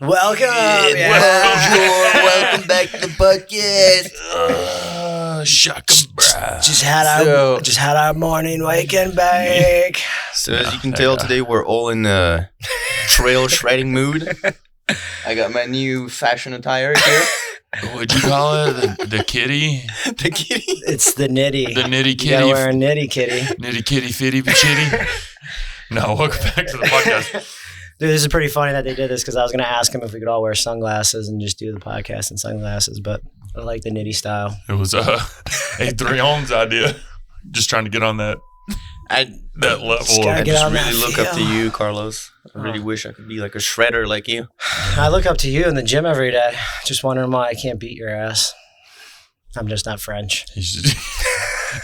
Welcome. Welcome back to the podcast. Just had our morning wake and bake. So as you can tell, today we're all in a trail shredding mood. I got my new fashion attire here. What'd you call it? The kitty? The kitty. It's the nitty. The nitty kitty. You gotta wear a nitty kitty. Nitty kitty fitty chitty. No, welcome back to the podcast. Dude, this is pretty funny that they did this because I was going to ask him if we could all wear sunglasses and just do the podcast in sunglasses, but I like the nitty style. It was A3On's idea. Just trying to get on that level. I just really look up to you, Carlos. I really wish I could be like a shredder like you. I look up to you in the gym every day. Just wondering why I can't beat your ass. I'm just not French.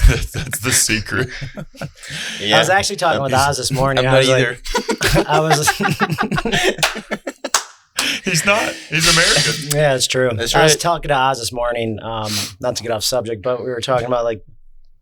That's the secret. Yeah. I was actually talking with Oz this morning. I'm not either. He's not. He's American. Yeah, it's true. That's right. I was talking to Oz this morning, not to get off subject, but we were talking about like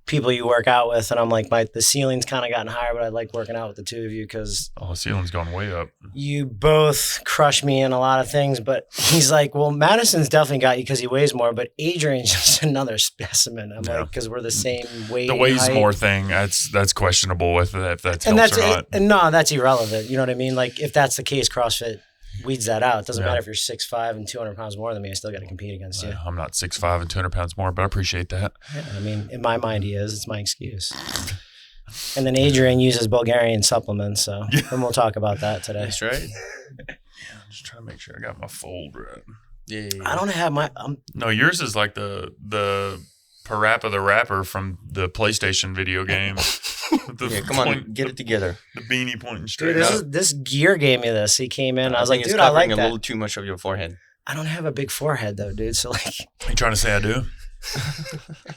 people you work out with, and I'm like, the ceiling's kind of gotten higher, but I like working out with the two of you because the ceiling's gone way up. You both crush me in a lot of things, but he's like, well, Madison's definitely got you because he weighs more, but Adrian's just another specimen. I'm like, because we're the same weight. The weighs height. more thing, that's questionable if that helps or not. No, that's irrelevant. You know what I mean? Like if that's the case, CrossFit weeds that out. It doesn't matter if you're 6'5" and 200 pounds more than me. I still got to compete against you. I'm not 6'5" and 200 pounds more, but I appreciate that. Yeah, I mean, in my mind, he is. It's my excuse. And then Adrian uses Bulgarian supplements, so and we'll talk about that today. That's right. I'm just trying to make sure I got my fold right. Yeah. I don't have my. No, yours is like the Parappa the Rapper from the PlayStation video game. Come on, get it together. The beanie pointing straight Dude, up. this gear gave me this. He came in. I was like, dude, I I like a that. little too much of your forehead. I don't have a big forehead though, dude. So like, You trying to say I do?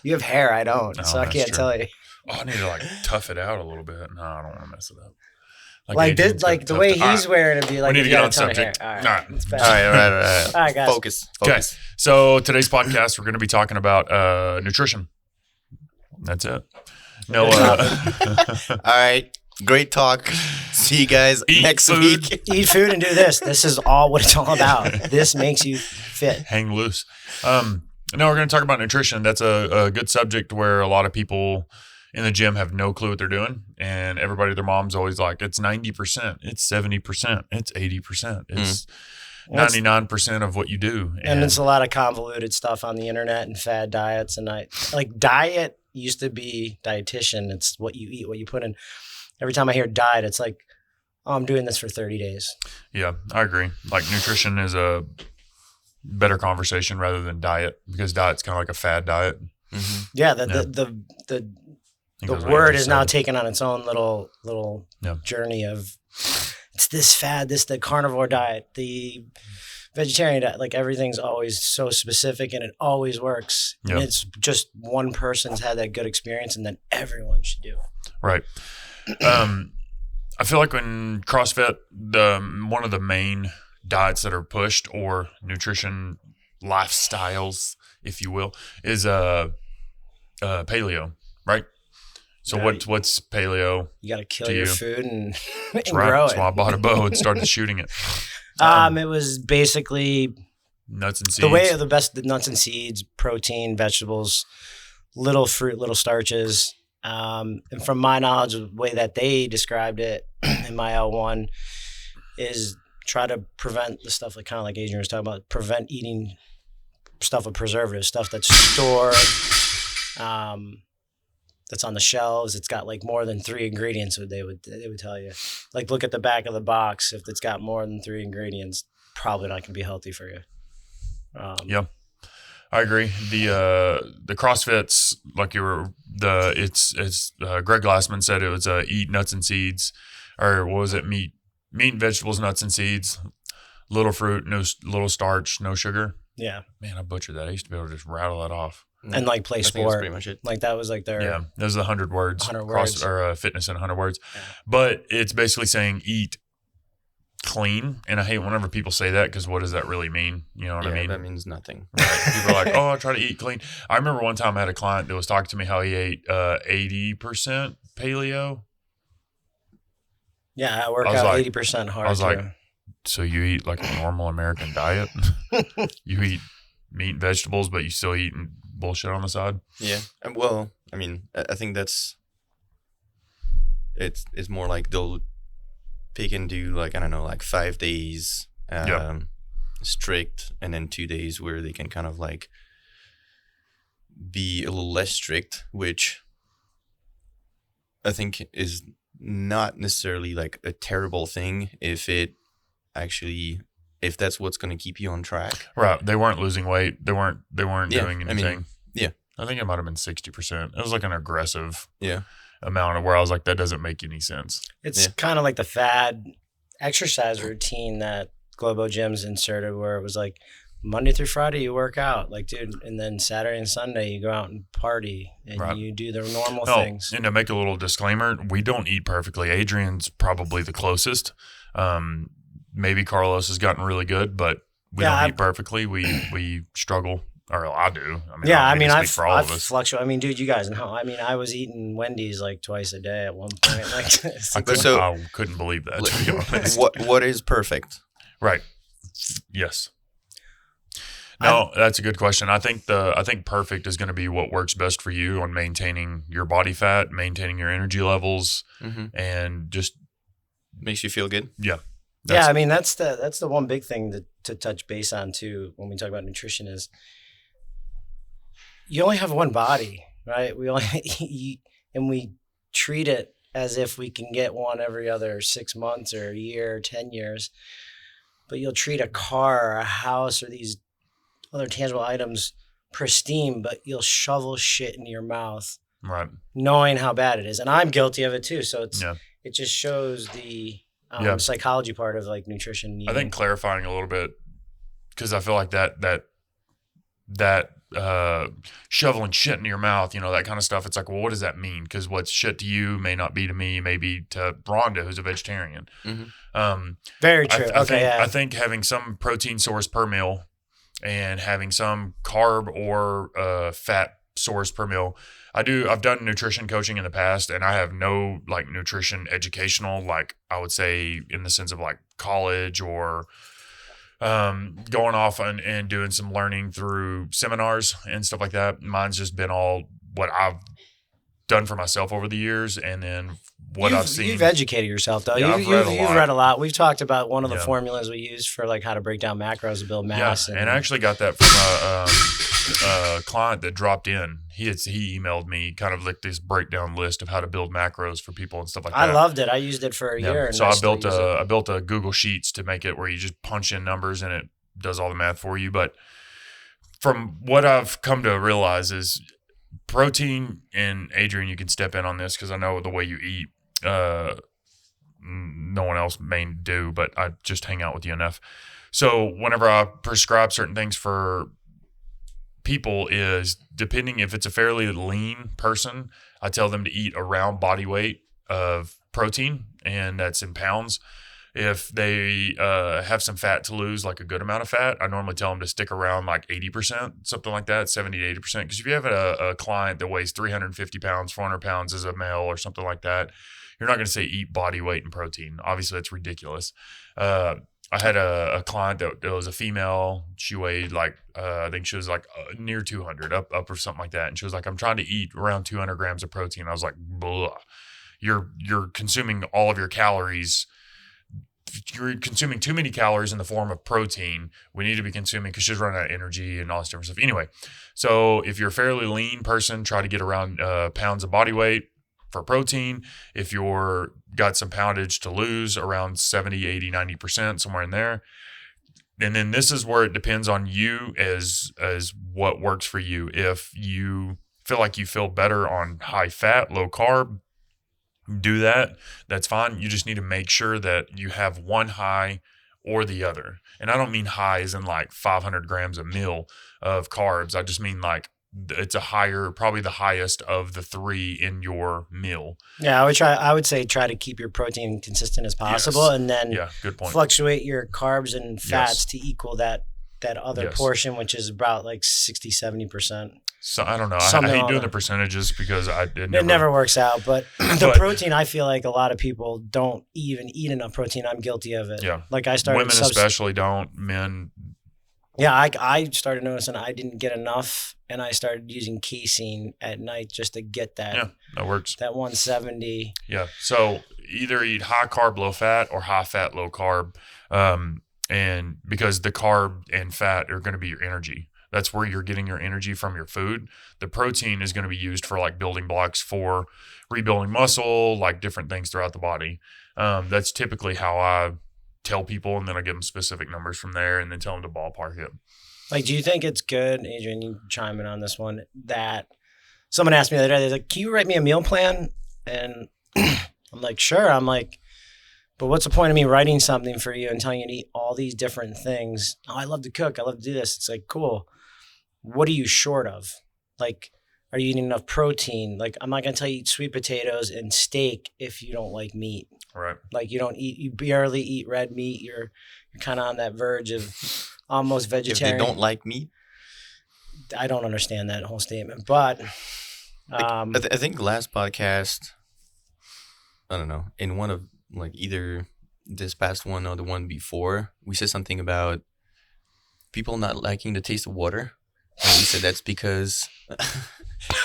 you have hair, I don't. No, so I can't tell you. Oh, I need to like tough it out a little bit. No, I don't want to mess it up. Like this, like the way he's wearing it, be like we need to get on subject. All All right, all right, guys. Focus. Okay, so today's podcast we're going to be talking about nutrition. That's it. No. All right. Great talk. See you guys next week. Eat food and do this. This is all what it's all about. This makes you fit. Hang loose. No, we're going to talk about nutrition. That's a good subject where a lot of people in the gym have no clue what they're doing. And everybody, their mom's always like, it's 90%, it's 70%, it's 80%, it's 99% of what you do. And it's a lot of convoluted stuff on the internet and fad diets. And diet used to be dietitian. It's what you eat, what you put in. Every time I hear diet, it's like, oh, I'm doing this for 30 days. Yeah, I agree. Like nutrition is a better conversation rather than diet because diet's kind of like a fad diet. Mm-hmm. Yeah, the word is now taken on its own little journey of it's this fad, the carnivore diet, the vegetarian diet. Like everything's always so specific and it always works. Yep. And it's just one person's had that good experience and then everyone should do it. Right. I feel like when CrossFit, one of the main diets that are pushed or nutrition lifestyles, if you will, is paleo, right? So what's paleo? You got to kill your food and, That's and right. grow it. That's why I bought a bow and started shooting it. It was basically nuts and seeds. The nuts and seeds, protein, vegetables, little fruit, little starches. And from my knowledge, the way that they described it in my L1 is try to prevent the stuff like kind of like Adrian was talking about, prevent eating stuff with preservatives, stuff that's stored, that's on the shelves. It's got like more than 3 ingredients. They would tell you, like, look at the back of the box. If it's got more than 3 ingredients, probably not going to be healthy for you. Yeah. I agree. The CrossFits, like Greg Glassman said it was eat nuts and seeds, or what was it? Meat and vegetables, nuts and seeds, little fruit, no little starch, no sugar. Yeah. Man, I butchered that. I used to be able to just rattle that off. And like play sport. That's pretty much it. Like that was like their. Yeah, those are the 100 words. 100 words. Fitness in 100 words. Yeah. But it's basically saying eat clean, and I hate whenever people say that because what does that really mean? You know what I mean? That means nothing. Right. People are like, "Oh, I try to eat clean." I remember one time I had a client that was talking to me how he ate 80% paleo. Yeah, I work out 80% hard. I was like, So you eat like a normal American diet? You eat meat and vegetables, but you still eat bullshit on the side? Yeah. And well, I mean, I think it's more like they'll pick and do like, I don't know, like 5 days strict, and then 2 days where they can kind of like be a little less strict, which I think is not necessarily like a terrible thing if that's what's going to keep you on track. Right. They weren't losing weight. They weren't doing anything. I mean, yeah. I think it might have been 60%. It was like an aggressive Yeah. amount of where I was like, that doesn't make any sense. It's kind of like the fad exercise routine that Globo Gyms inserted, where it was like Monday through Friday you work out, like, dude, and then Saturday and Sunday you go out and party and Right. you do the normal things. And to make a little disclaimer, we don't eat perfectly. Adrian's probably the closest. Maybe Carlos has gotten really good, but we don't eat perfectly. We struggle, or I do. I mean, I've for all of us. fluctuated. I mean, dude, you guys know. I mean, I was eating Wendy's like twice a day at one point. Like, I couldn't believe that, to be honest. What is perfect? Right. Yes. No, that's a good question. I think perfect is going to be what works best for you on maintaining your body fat, maintaining your energy levels, and just makes you feel good. Yeah. I mean, that's the one big thing to touch base on too when we talk about nutrition is you only have one body, right? We only and we treat it as if we can get one every other 6 months or a year or 10 years. But you'll treat a car or a house or these other tangible items pristine, but you'll shovel shit into your mouth, right, knowing how bad it is. And I'm guilty of it too. So it just shows the psychology part of like nutrition. I think clarifying a little bit, because I feel like that shoveling shit into your mouth, that kind of stuff. It's like, well, what does that mean? Because what's shit to you may not be to me, maybe to Rhonda, who's a vegetarian. Very true. I think having some protein source per meal and having some carb or fat source per meal. I've done nutrition coaching in the past, and I have no like nutrition educational, like I would say in the sense of like college or going off and doing some learning through seminars and stuff like that. Mine's just been all what I've done for myself over the years, and then what I've seen. You've educated yourself, though. Yeah, You've read a lot. We've talked about one of the formulas we use for like how to break down macros to build mass. Yeah, and I actually got that from a client that dropped in. He emailed me kind of like this breakdown list of how to build macros for people and stuff like that. I loved it. I used it for a year. So I built a Google Sheets to make it where you just punch in numbers and it does all the math for you. But from what I've come to realize is protein, and Adrian, you can step in on this because I know the way you eat. No one else may do, but I just hang out with you enough. So whenever I prescribe certain things for people is depending if it's a fairly lean person, I tell them to eat around body weight of protein, and that's in pounds. If they have some fat to lose, like a good amount of fat, I normally tell them to stick around like 80%, something like that, 70 to 80%. Because if you have a client that weighs 350 pounds, 400 pounds as a male or something like that, you're not going to say eat body weight and protein. Obviously, that's ridiculous. I had a client that was a female. She weighed like, I think she was like near 200, up or something like that. And she was like, I'm trying to eat around 200 grams of protein. I was like, blah. You're consuming all of your calories. You're consuming too many calories in the form of protein. We need to be consuming, because she's running out of energy and all this different stuff. Anyway, so if you're a fairly lean person, try to get around pounds of body weight for protein. If you're got some poundage to lose, around 70, 80, 90%, somewhere in there. And then this is where it depends on you as what works for you. If you feel like you feel better on high fat, low carb, do that. That's fine. You just need to make sure that you have one high or the other. And I don't mean high as in like 500 grams a meal of carbs. I just mean like it's a higher, probably the highest of the three in your meal. Yeah, I would say try to keep your protein consistent as possible, and then good point. Fluctuate your carbs and fats to equal that other portion, which is about like 60, 70%. So I don't know. I Something hate on doing that. the percentages because It never works out. But the But- protein, I feel like a lot of people don't even eat enough protein. I'm guilty of it. Yeah. Like I started. Women especially don't. Men. Yeah, I started noticing I didn't get enough, and I started using casein at night just to get that. Yeah, that works. That 170. Yeah. So either eat high carb, low fat, or high fat, low carb, and because the carb and fat are going to be your energy. That's where you're getting your energy from your food. The protein is going to be used for like building blocks for rebuilding muscle, like different things throughout the body. That's typically how I tell people, and then I give them specific numbers from there, and then tell them to ballpark it. Like, do you think it's good, Adrian? You chime in on this one. That someone asked me the other day, they're like, "Can you write me a meal plan?" And I'm like, "Sure." I'm like, "But what's the point of me writing something for you and telling you to eat all these different things? Oh, I love to cook. I love to do this." It's like, cool. What are you short of? Like, are you eating enough protein? Like, I'm not gonna tell you eat sweet potatoes and steak if you don't like meat. Right. Like, you barely eat red meat. You're kind of on that verge of almost If vegetarian. they don't like meat, I don't understand that whole statement, but I think last podcast, I don't know, in one of like either this past one or the one before, we said something about people not liking the taste of water. And we said that's because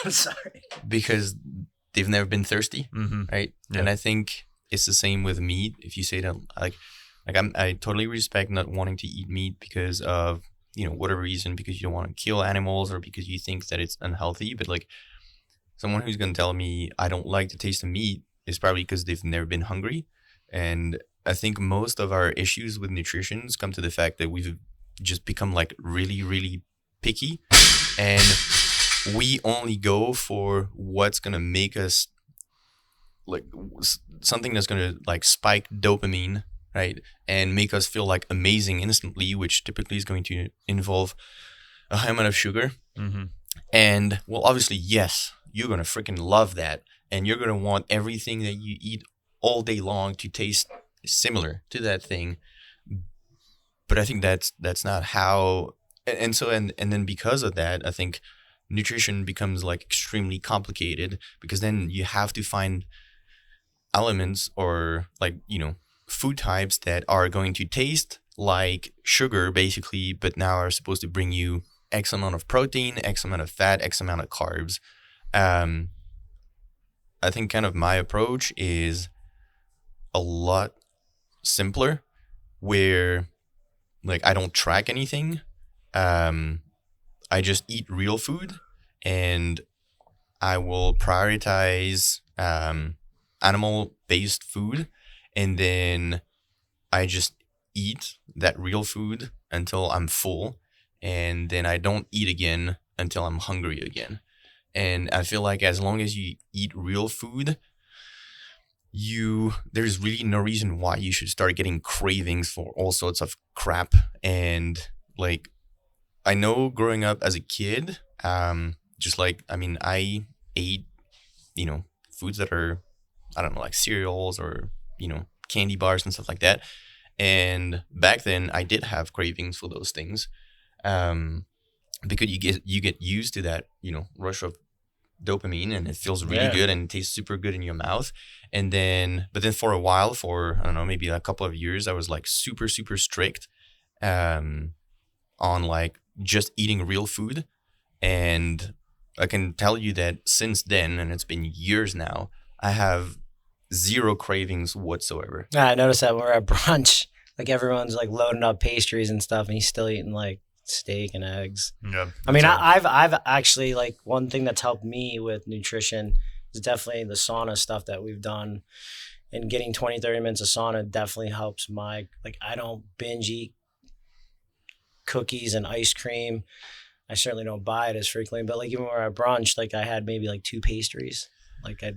I'm sorry. because they've never been thirsty, Mm-hmm. right? Yeah. And I think it's the same with meat. If you say that, I totally respect not wanting to eat meat because of, you know, whatever reason, because you don't want to kill animals or because you think that it's unhealthy. But like someone who's going to tell me I don't like the taste of meat is probably because they've never been hungry. And I think most of our issues with nutrition come to the fact that we've just become like really, really picky, and we only go for what's going to make us like something that's going to like spike dopamine, right? And make us feel like amazing instantly, which typically is going to involve a high amount of sugar. Mm-hmm. And well, obviously, yes, you're going to freaking love that. And you're going to want everything that you eat all day long to taste similar to that thing. But I think that's not how, and then because of that, I think nutrition becomes like extremely complicated, because then you have to find elements or like, you know, food types that are going to taste like sugar basically, but now are supposed to bring you X amount of protein, X amount of fat, X amount of carbs. I think kind of my approach is a lot simpler, where like I don't track anything. I just eat real food, and I will prioritize animal-based food, and then I just eat that real food until I'm full, and then I don't eat again until I'm hungry again. And I feel like as long as you eat real food, there's really no reason why you should start getting cravings for all sorts of crap. And like, I know growing up as a kid, just like, I mean, I ate, you know, foods that are, I don't know, like cereals or, you know, candy bars and stuff like that. And back then I did have cravings for those things. Because you get used to that, you know, rush of dopamine, and it feels really good and it tastes super good in your mouth. And then, but then for a while, for I don't know, maybe a couple of years, I was like super strict on like just eating real food. And I can tell you that since then, and it's been years now, I have zero cravings whatsoever. Yeah, I noticed that when we're at brunch, like everyone's like loading up pastries and stuff, and he's still eating like steak and eggs. Yeah. I mean, I've actually, like, one thing that's helped me with nutrition is definitely the sauna stuff that we've done, and getting 20-30 minutes of sauna definitely helps my, like, I don't binge eat cookies and ice cream. I certainly don't buy it as frequently, but like even when we're at brunch, like I had maybe like 2 pastries. Like I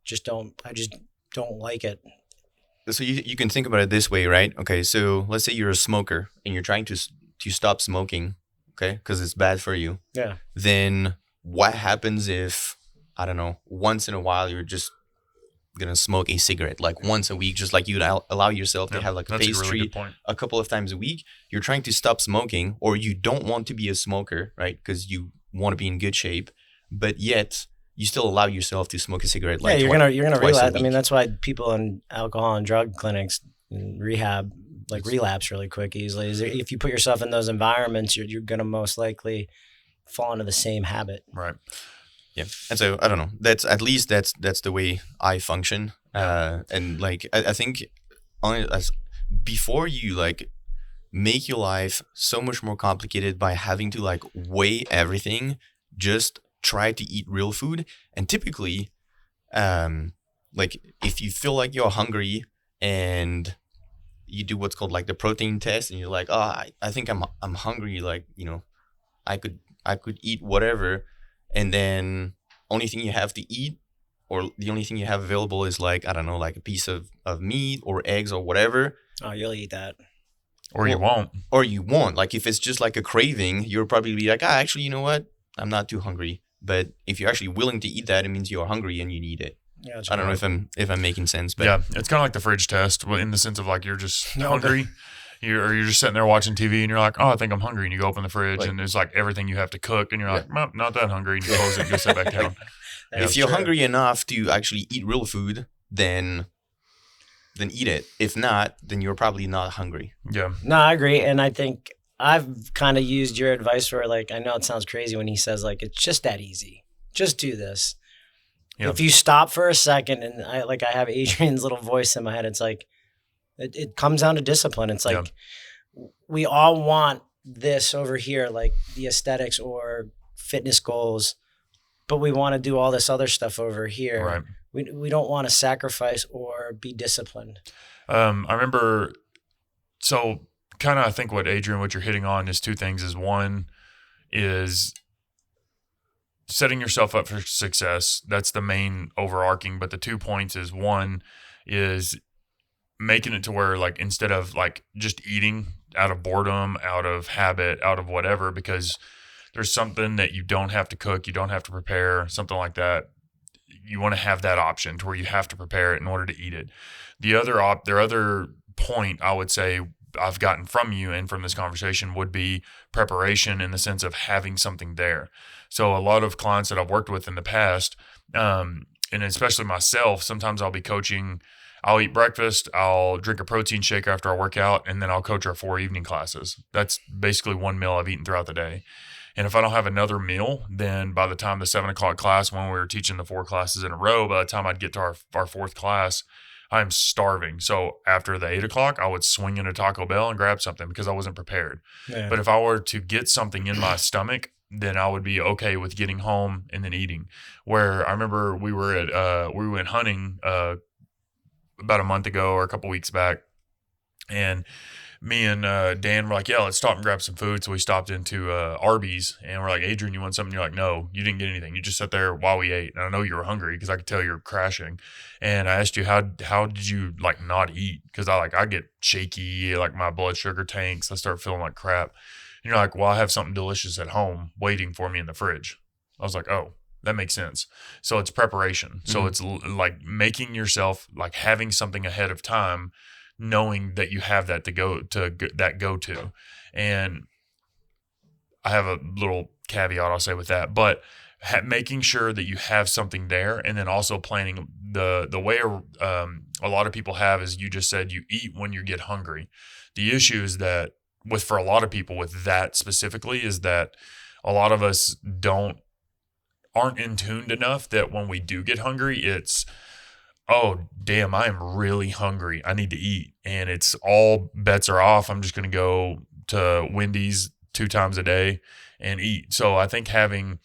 just don't like it. So you can think about it this way, right? Okay, so let's say you're a smoker and you're trying to stop smoking, okay, because it's bad for you. Yeah. Then what happens if, I don't know, once in a while you're just gonna smoke a cigarette, like once a week, just like you'd allow yourself to have like a that's pastry a really good point. a couple of times a week. You're trying to stop smoking, or you don't want to be a smoker, right? Because you want to be in good shape, but yet you still allow yourself to smoke a cigarette. Yeah, you're gonna twice a relapse. I mean, week. that's why people in alcohol and drug clinics and rehab relapse really quick easily. If you put yourself in those environments, you're gonna most likely fall into the same habit. Right. Yeah, and so I don't know. That's at least that's the way I function. And like I think, as before you like make your life so much more complicated by having to like weigh everything, just try to eat real food. And typically, like if you feel like you're hungry and you do what's called like the protein test, and you're like, oh, I think I'm hungry. Like, you know, I could eat whatever, and then only thing you have to eat, or the only thing you have available is like, I don't know, like a piece of meat or eggs or whatever. Oh, you'll eat that. Or you won't. Or you won't. Like if it's just like a craving, you'll probably be like, actually, you know what? I'm not too hungry. But if you're actually willing to eat that, it means you're hungry and you need it. Yeah, I don't know if I'm making sense, but Yeah, it's kind of like the fridge test, in the sense of like you're just No, hungry. You're just sitting there watching TV and you're like, oh, I think I'm hungry. And you go open the fridge Like- and there's like everything you have to cook. And you're like, well, not that hungry. And you close it and go sit back down. That's if you're true. hungry enough to actually eat real food, then eat it. If not, then you're probably not hungry. Yeah. No, I agree, and I think I've kind of used your advice where, like, I know it sounds crazy when he says, like, it's just that easy. Just do this. Yeah. If you stop for a second, and I have Adrian's little voice in my head, it's like, it comes down to discipline. It's like, we all want this over here, like the aesthetics or fitness goals, but we want to do all this other stuff over here. Right. We don't want to sacrifice or be disciplined. I remember, so kind of I think what you're hitting on is two things. Is one is setting yourself up for success. That's the main overarching, but the 2 points is one is making it to where like instead of like just eating out of boredom, out of habit, out of whatever, because there's something that you don't have to cook, you don't have to prepare, something like that. You want to have that option to where you have to prepare it in order to eat it. The other point I would say I've gotten from you and from this conversation would be preparation, in the sense of having something there. So a lot of clients that I've worked with in the past, and especially myself, sometimes I'll be coaching. I'll eat breakfast, I'll drink a protein shake after I work out, and then I'll coach our 4 evening classes. That's basically one meal I've eaten throughout the day. And if I don't have another meal, then by the time the 7 o'clock class, when we were teaching the 4 classes in a row, by the time I'd get to our fourth class, I'm starving. So after the 8 o'clock, I would swing into Taco Bell and grab something because I wasn't prepared. Yeah. But if I were to get something in my stomach, then I would be okay with getting home and then eating. Where I remember we went hunting about a month ago or a couple weeks back, and me and Dan were like, yeah, let's stop and grab some food. So we stopped into Arby's, and we're like, Adrian, you want something? You're like, no, you didn't get anything. You just sat there while we ate. And I know you were hungry because I could tell you were crashing. And I asked you, how did you like not eat? Because I get shaky, like my blood sugar tanks. I start feeling like crap. And you're like, well, I have something delicious at home waiting for me in the fridge. I was like, oh, that makes sense. So it's preparation. So it's like making yourself, like having something ahead of time, knowing that you have that go to. And I have a little caveat I'll say with that, but making sure that you have something there, and then also planning the way a lot of people have is, you just said, you eat when you get hungry. The issue is that for a lot of people with that specifically is that a lot of us aren't in tuned enough that when we do get hungry, it's, oh, damn, I am really hungry. I need to eat. And it's all bets are off. I'm just going to go to Wendy's 2 times a day and eat. So I think having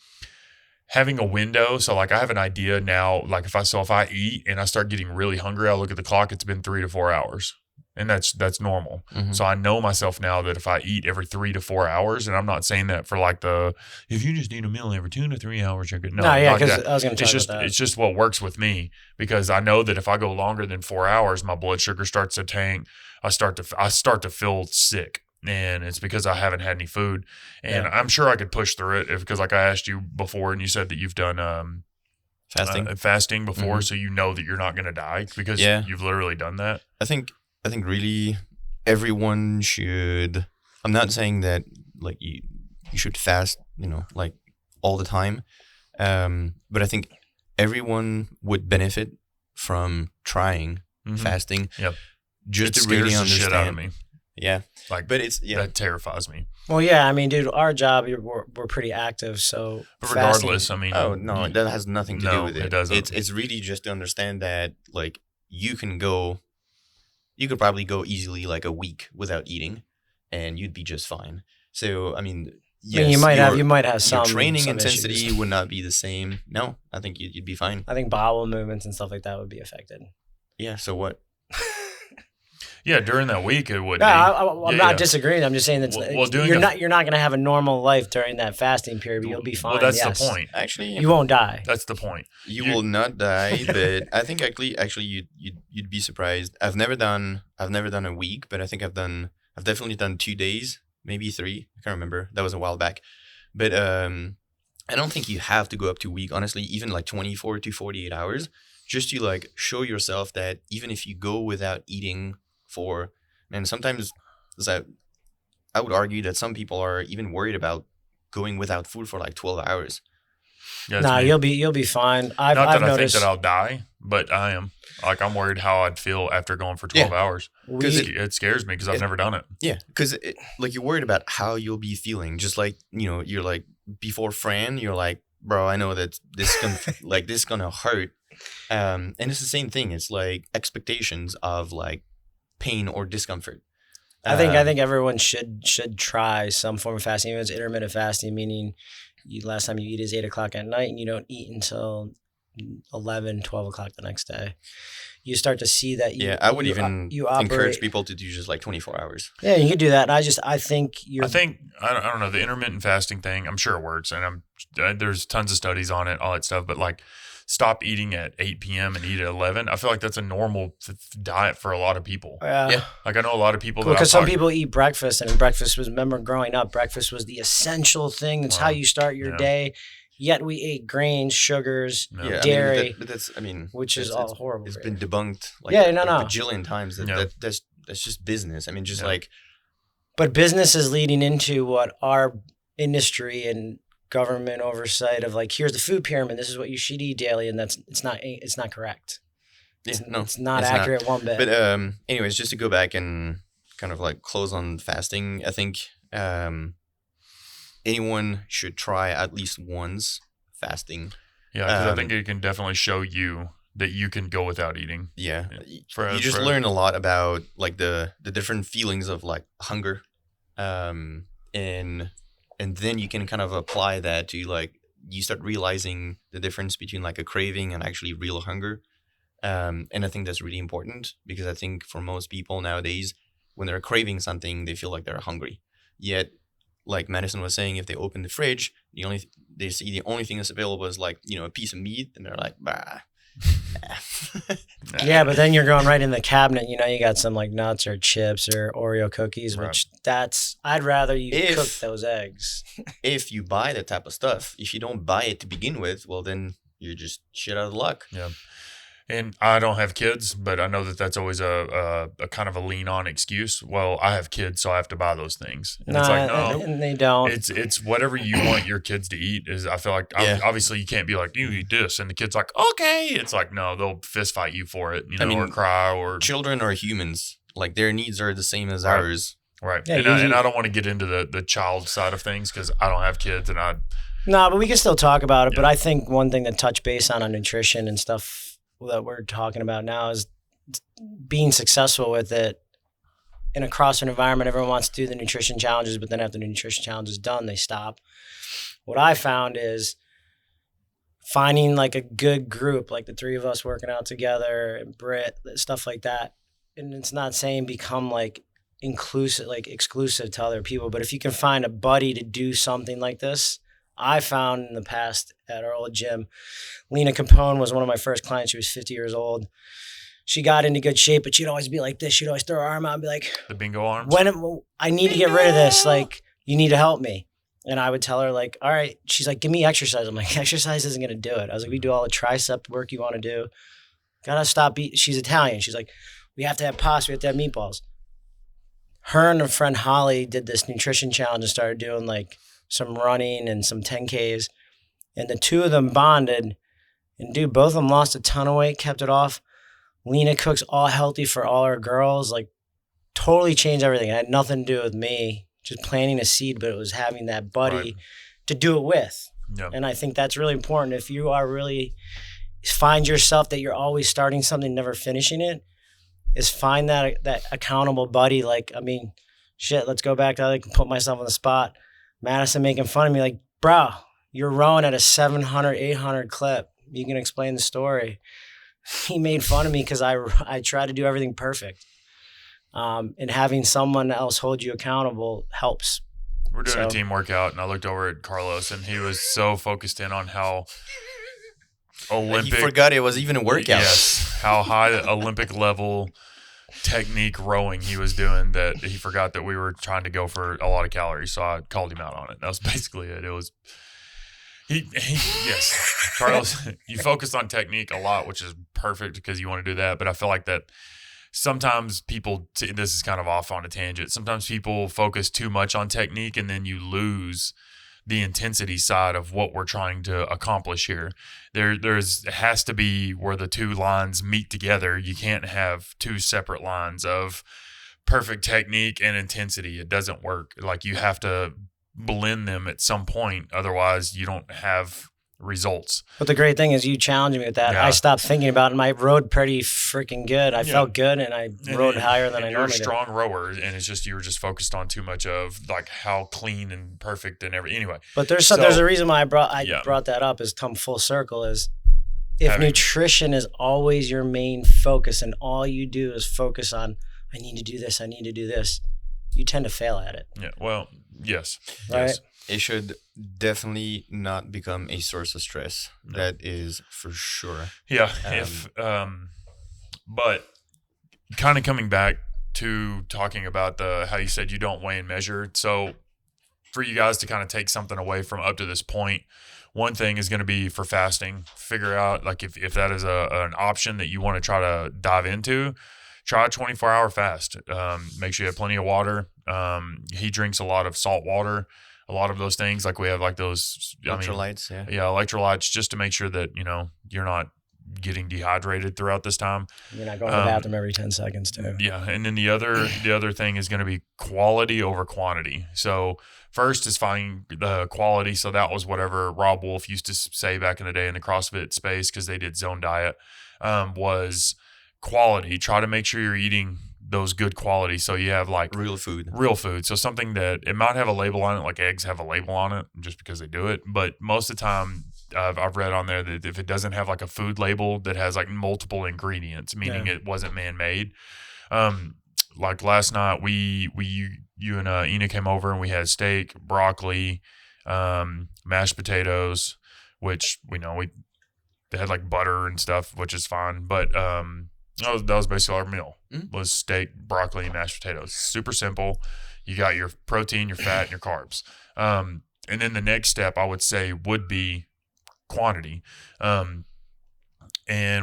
a window. So like I have an idea now, like if I eat and I start getting really hungry, I look at the clock, it's been 3 to 4 hours. And that's normal. Mhm. So I know myself now that if I eat every 3 to 4 hours, and I'm not saying that for like if you just eat a meal every 2 to 3 hours, you're good. No, yeah, not because that. I was going to talk about that. It's just what works with me, because I know that if I go longer than 4 hours, my blood sugar starts to tank. I start to feel sick, and it's because I haven't had any food. And Yeah. I'm sure I could push through it because, like I asked you before, and you said that you've done fasting before, Mhm. so you know that you're not going to die because Yeah. you've literally done that. I think really everyone should. I'm not saying that like you should fast, like all the time. But I think everyone would benefit from trying fasting. Yep. Just It to really scares the shit out of understand. me. Yeah. Like, But it's, that terrifies me. Well, yeah, I mean, dude, our job, we're pretty active, so But fasting- regardless, I mean, Oh no, that has nothing to No, do with it. it doesn't. It's really just to understand that like you could probably go easily like a week without eating, and you'd be just fine. So I mean, yes, I mean, you might have some your training some intensity issues. would not be the same. No, I think you'd be fine. I think bowel movements and stuff like that would be affected. Yeah. So what? yeah, during that week it would. Yeah, be. I'm Yeah, not yeah. disagreeing. I'm just saying that Well, doing you're not going to have a normal life during that fasting period. But you'll be fine. Well, that's yes. the point. Actually, You won't die. That's the point. you you- will not die, but I think actually you'd be surprised. I've never done a week, but I think I've definitely done 2 days, maybe 3. I can't remember. That was a while back. But I don't think you have to go up to a week, honestly, even like 24 to 48 hours, just to like show yourself that even if you go without eating for, and sometimes I would argue that some people are even worried about going without food for like 12 hours. Yeah, Nah, me. you'll be fine. I've Not that I noticed think that I'll die, but I am. Like, I'm worried how I'd feel after going for 12 hours. Because It scares me because I've never done it. Yeah, because like you're worried about how you'll be feeling. Just like you're like before Fran, you're like, bro, I know that this gonna hurt. And it's the same thing. It's like expectations of like pain or discomfort. I think everyone should try some form of fasting. Even if it's intermittent fasting, meaning last time you eat is 8 o'clock at night and you don't eat until 11, 12 o'clock the next day. You start to see that. I would you even operate. encourage people to do just like 24 hours. Yeah, you could do that. I think I don't know, the intermittent fasting thing, I'm sure it works. And there's tons of studies on it, all that stuff. But like, stop eating at 8 p.m. and eat at 11. I feel like that's a normal diet for a lot of people. Yeah. Like, I know a lot of people because some people eat breakfast, and breakfast was, remember growing up, breakfast was the essential thing. It's how Wow. you start your Yeah. day. Yet we ate grains, sugars, No. Yeah, dairy, but that's which is it's- all horrible. It's for been you. debunked like Yeah, no. a bajillion times Yeah. that's just business. I mean, just Yeah. like But business is leading into what our industry and government oversight of like, here's the food pyramid. This is what you should eat daily, and it's not correct. it's It's not it's accurate one bit. But anyways, just to go back and kind of like close on fasting, I think anyone should try at least once fasting. Yeah, because I Um, think it can definitely show you that you can go without eating. Yeah, For- you just for- learn a lot about like the different feelings of like hunger, and then you can kind of apply that to like you start realizing the difference between like a craving and actually real hunger. And I think that's really important because I think for most people nowadays, when they're craving something, they feel like they're hungry. Yet, like Madison was saying, if they open the fridge, they see the only thing that's available is like a piece of meat, and they're like, bah. yeah, but then you're going right in the cabinet. You got some like nuts or chips or Oreo cookies, Right. which I'd rather you If- cook those eggs. If you buy that type of stuff, if you don't buy it to begin with, well, then you're just shit out of luck. And I don't have kids, but I know that that's always a kind of a lean on excuse. Well, I have kids, so I have to buy those things. And it's like, no, and they don't. it's whatever you want your kids to eat. I feel like Yeah. obviously you can't be like, you eat this, and the kid's like, okay. It's like, no, they'll fist fight you for it, I mean, or cry or Children are humans. Like their needs are the same as Right. ours. right. Yeah, and I don't want to get into the child side of things because I don't have kids, and No, but we can still talk about it. Yeah. But I think one thing to touch base on nutrition and stuff that we're talking about now is being successful with it in a CrossFit environment. Everyone wants to do the nutrition challenges, but then after the nutrition challenge is done, they stop. What I found is finding like a good group, like the three of us working out together and Britt, stuff like that. And it's not saying become like inclusive, like exclusive to other people, but if you can find a buddy to do something like this, I found in the past at our old gym, Lena Capone was one of my first clients. She was 50 years old. She got into good shape, but she'd always be like this. She'd always throw her arm out and be like, the bingo arms. I need to get rid of this. Like, you need to help me. And I would tell her like, all right. She's like, give me exercise. I'm like, exercise isn't going to do it. I was like, we do all the tricep work you want to do. Gotta stop. She's Italian. She's like, we have to have pasta. We have to have meatballs. Her and her friend Holly did this nutrition challenge and started doing like some running and some 10Ks. And the two of them bonded. And dude, both of them lost a ton of weight, kept it off. Lena cooks all healthy for all her girls. Like, totally changed everything. It had nothing to do with me just planting a seed, but it was having that buddy to do it with. Yeah. And I think that's really important. If you are really find yourself that you're always starting something, never finishing it, is find that accountable buddy. Like, I mean, shit, let's go back to, I can put myself on the spot. Madison making fun of me, like, bro, you're rowing at a 700, 800 clip. You can explain the story. He made fun of me because I try to do everything perfect. And having someone else hold you accountable helps. We're doing a team workout, and I looked over at Carlos, and he was so focused in on how Olympic. He forgot it was even a workout. Yes, how high Olympic level technique rowing he was doing that he forgot that we were trying to go for a lot of calories. So I called him out on it. That was basically it. It was yes, Carlos. You focus on technique a lot, which is perfect because you want to do that. But I feel like that. Sometimes people, this is kind of off on a tangent, sometimes people focus too much on technique and then you lose the intensity side of what we're trying to accomplish here. It has to be where the two lines meet together. You can't have two separate lines of perfect technique and intensity. It doesn't work. Like, you have to blend them at some point. Otherwise, you don't have results. But the great thing is you challenged me with that. Yeah. I stopped thinking about it, and I rode pretty freaking good. I felt good, and I rode higher than I You're a normally strong rower, and it's just you were just focused on too much of like how clean and perfect and everything. Anyway, but there's a reason why I brought that up, is come full circle, is if nutrition is always your main focus and all you do is focus on, I need to do this, you tend to fail at it. Yeah. Well, yes. Right? Yes. It should definitely not become a source of stress. No. That is for sure. Yeah. But kind of coming back to talking about how you said you don't weigh and measure. So for you guys to kind of take something away from up to this point, one thing is going to be for fasting, figure out like if that is an option that you want to try to dive into, try a 24-hour fast. Make sure you have plenty of water. He drinks a lot of salt water. A lot of those things, like we have like those Electrolytes, yeah, electrolytes, just to make sure that you're not getting dehydrated throughout this time. You're not going to the bathroom every 10 seconds too. Yeah, and then the other thing is going to be quality over quantity. So first is finding the quality. So that was whatever Rob Wolf used to say back in the day in the CrossFit space, because they did zone diet, was quality. Try to make sure you're eating those good quality. So you have like real food. So something that it might have a label on it, like eggs have a label on it just because they do it. But most of the time I've read on there that if it doesn't have like a food label that has like multiple ingredients, meaning it wasn't man-made. Like last night you and Ina came over and we had steak, broccoli, mashed potatoes, which they had like butter and stuff, which is fine. But that was basically our meal. Was steak, broccoli, and mashed potatoes. Super simple. You got your protein, your fat, and your carbs. And then the next step I would say would be quantity. And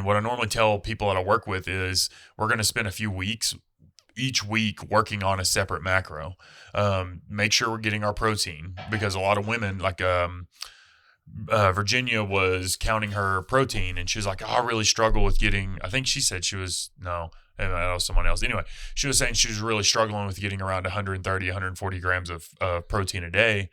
what I normally tell people that I work with is we're going to spend a few weeks each week working on a separate macro. Make sure we're getting our protein, because a lot of women like Virginia was counting her protein and she was like, I really struggle with getting, I think she said she was, no, and I know someone else. Anyway, she was saying she was really struggling with getting around 130, 140 grams of protein a day.